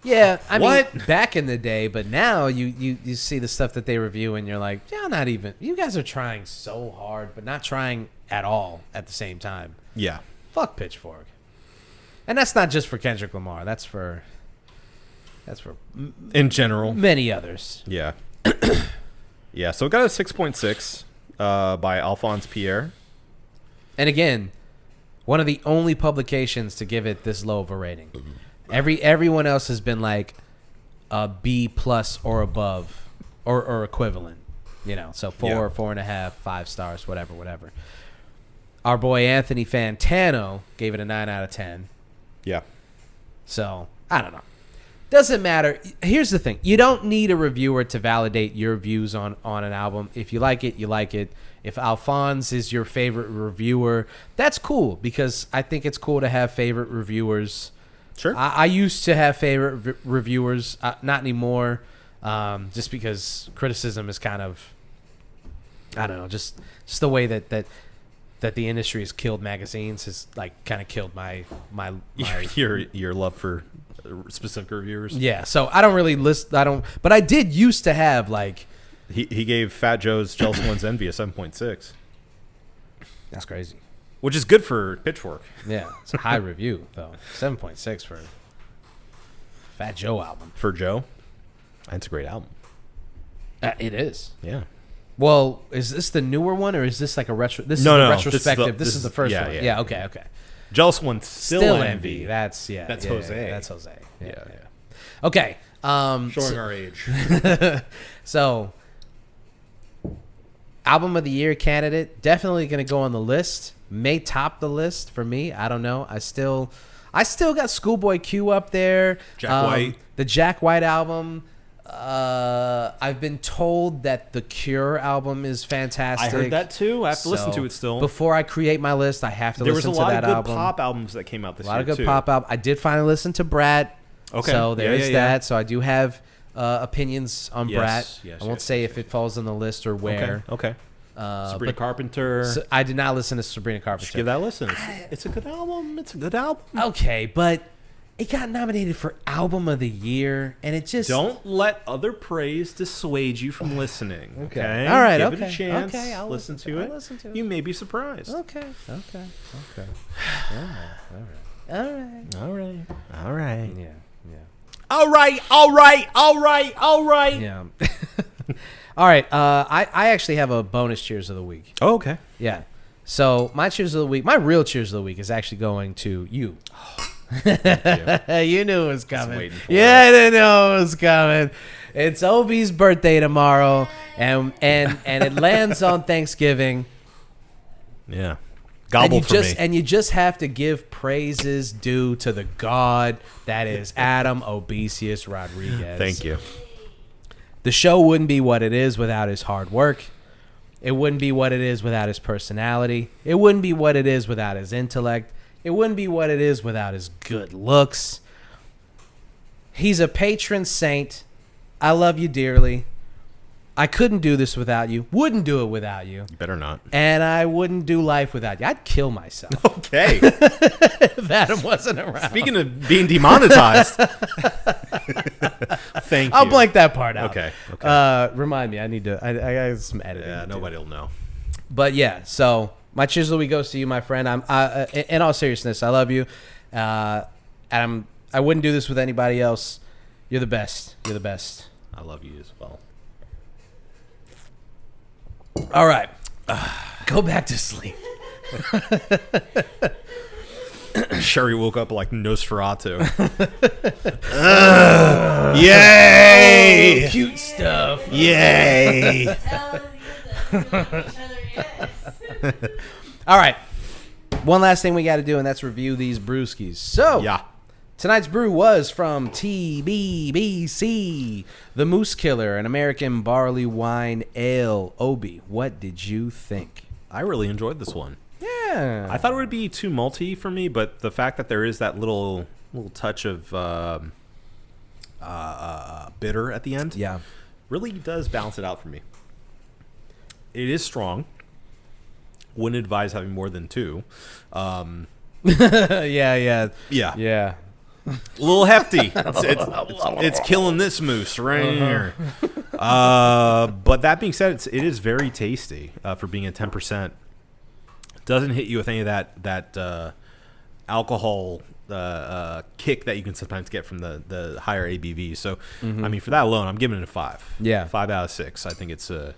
yeah, I what? mean, back in the day, but now you see the stuff that they review and you're like, yeah, not even. You guys are trying so hard, but not trying at all at the same time. yeah. Fuck Pitchfork. And that's not just for Kendrick Lamar. That's for In general. many others. Yeah. Yeah, so it got a 6.6 by Alphonse Pierre. And again, one of the only publications to give it this low of a rating. Everyone else has been like a B plus or above or equivalent, you know. So 4, Yeah. 4.5, 5 stars, whatever. Our boy Anthony Fantano gave it a 9 out of 10. Yeah. So I don't know. Doesn't matter. Here's the thing: you don't need a reviewer to validate your views on an album. If you like it, you like it. If Alphonse is your favorite reviewer, that's cool, because I think it's cool to have favorite reviewers. Sure. I used to have favorite reviewers, not anymore, just because criticism is kind of, I don't know, just the way that the industry has killed magazines has like kind of killed my your love for specific reviewers. yeah. So I don't really list. But I did used to have like. He gave Fat Joe's Jealous One's Envy a 7.6. That's crazy. Which is good for Pitchfork. Yeah, it's a high review though. 7.6 for Fat Joe album. For Joe, that's a great album. It is. Yeah. Well, is this the newer one, or is this like a retro? This No, is the no, retrospective. This is the first yeah, one. yeah. Yeah. Okay. Jealous One's still Envy. That's That's yeah, Jose. yeah, that's Jose. Yeah. Okay. Showing our age. So, album of the year candidate, definitely going to go on the list. May top the list for me. I don't know. I still got Schoolboy Q up there. Jack White. The Jack White album. I've been told that the Cure album is fantastic. I heard that too. I have to listen to it still. Before I create my list, I have to There was listen a lot to that of good album. pop albums that came out this A year lot of good too. pop albums. I did finally listen to Brat. Okay. So there is yeah. that. So I do have opinions on Yes, Brat. yes, I won't yes, say yes, if it falls on the list or where. Okay. Sabrina but- Carpenter. So I did not listen to Sabrina Carpenter. Give that a listen. It's a good album. It's a good album. Okay, but it got nominated for Album of the Year, and it just Don't let other praise dissuade you from listening. Okay. All right, Give okay. it a chance. Okay, I'll listen to I'll it. listen to it. You may be surprised. Okay. All right. All right. Yeah. All right. Yeah. All right. I actually have a bonus cheers of the week. Oh, okay. Yeah. So my cheers of the week, my real cheers of the week is actually going to you. You knew it was coming. waiting for Yeah, I didn't know it was coming. It's Obi's birthday tomorrow, and it lands on Thanksgiving. Yeah. Gobble for me. And you just have to give praises due to the god that is Adam Obesius Rodriguez. Thank you. The show wouldn't be what it is without his hard work. It wouldn't be what it is without his personality. It wouldn't be what it is without his intellect. It wouldn't be what it is without his good looks. He's a patron saint. I love you dearly. I couldn't do this without you. Wouldn't do it without you. You better not. And I wouldn't do life without you. I'd kill myself Okay. if Adam wasn't around. Speaking of being demonetized. Thank you. I'll blank that part out. Okay. Remind me. I need to. I got some editing. Yeah, to do. nobody will know. But yeah, so my chisel we goes to you, my friend. In all seriousness, I love you. Adam, I wouldn't do this with anybody else. You're the best. You're the best. I love you as well. All right. Go back to sleep. Sherry woke up like Nosferatu. Yay! Cute stuff. Yay! Tell you that we love each other, yes. All right. One last thing we got to do, and that's review these brewskis. So, Yeah. tonight's brew was from TBBC, the Moose Killer, an American barley wine ale. Obi, what did you think? I really enjoyed this one. Yeah. I thought it would be too malty for me, but the fact that there is that little touch of bitter at the end, Yeah. really does balance it out for me. It is strong. Wouldn't advise having more than 2. Yeah. A little hefty. It's killing this moose right here. But that being said, it is very tasty for being at 10%. Doesn't hit you with any of that alcohol kick that you can sometimes get from the higher ABV. So, I mean, for that alone, I'm giving it a 5. Yeah. 5 out of 6. I think it's a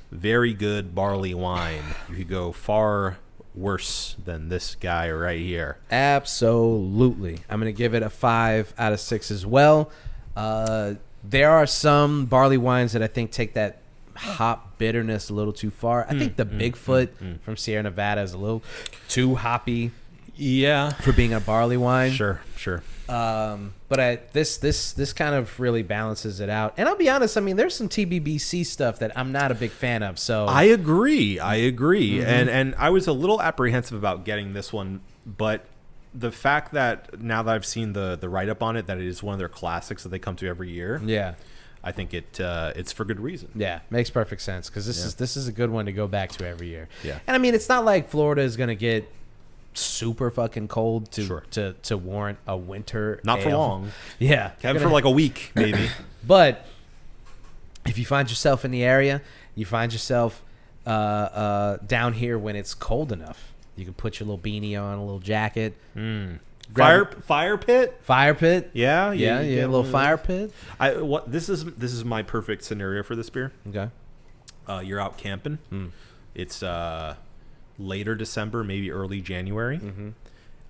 very good barley wine. You could go far worse than this guy right here. Absolutely. I'm going to give it a 5 out of 6 as well. There are some barley wines that I think take that hop bitterness a little too far. I think the Bigfoot from Sierra Nevada is a little too hoppy Yeah. for being a barley wine. Sure. But this kind of really balances it out. And I'll be honest, I mean, there's some TBBC stuff that I'm not a big fan of. So I agree. And I was a little apprehensive about getting this one, but the fact that now that I've seen the write-up on it, that it is one of their classics that they come to every year, yeah. I think it's for good reason. Yeah, makes perfect sense because this is a good one to go back to every year. Yeah. And I mean, it's not like Florida is going to get super fucking cold Sure. to warrant a winter Not for ale. long. Yeah. Have it for like a week, maybe. But if you find yourself in the area, you find yourself down here when it's cold enough, you can put your little beanie on, a little jacket. Fire pit? Fire pit. Yeah, Yeah, you get a little one of fire those. pit. This is my perfect scenario for this beer. Okay. You're out camping. It's later December, maybe early January,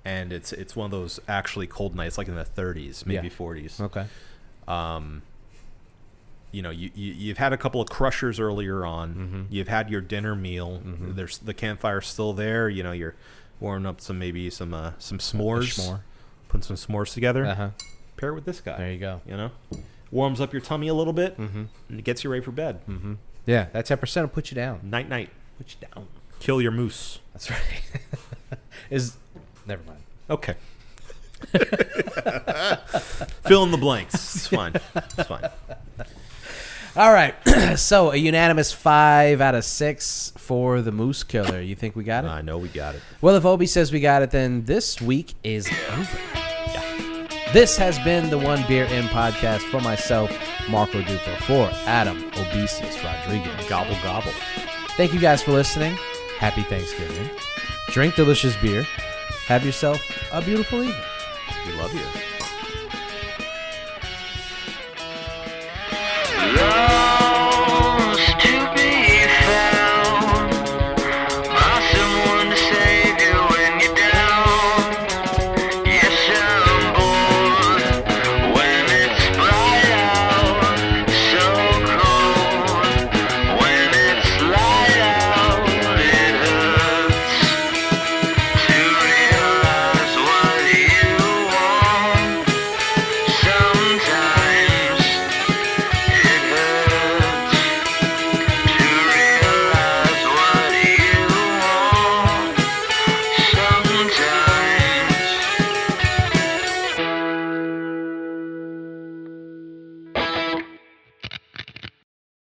and it's one of those actually cold nights, like in the 30s, maybe 40s. Okay. You know, you've had a couple of crushers earlier on. You've had your dinner meal. There's the campfire still there. You know, you're warming up some s'mores. S'more. Putting some s'mores together. Uh-huh. Pair it with this guy. There you go. You know, warms up your tummy a little bit, and it gets you ready for bed. Yeah, that 10% will put you down. Night. Put you down. Kill your moose. That's right. Never mind. Okay. Fill in the blanks. It's fine. It's fine. All right. So a unanimous 5 out of 6 for the Moose Killer. You think we got it? I know we got it. Well, if Obi says we got it, then this week is over. This has been the One Beer In podcast for myself, Marco Duper, for Adam Obesius Rodriguez. Gobble, gobble. Thank you guys for listening. Happy Thanksgiving. Drink delicious beer. Have yourself a beautiful evening. We love you.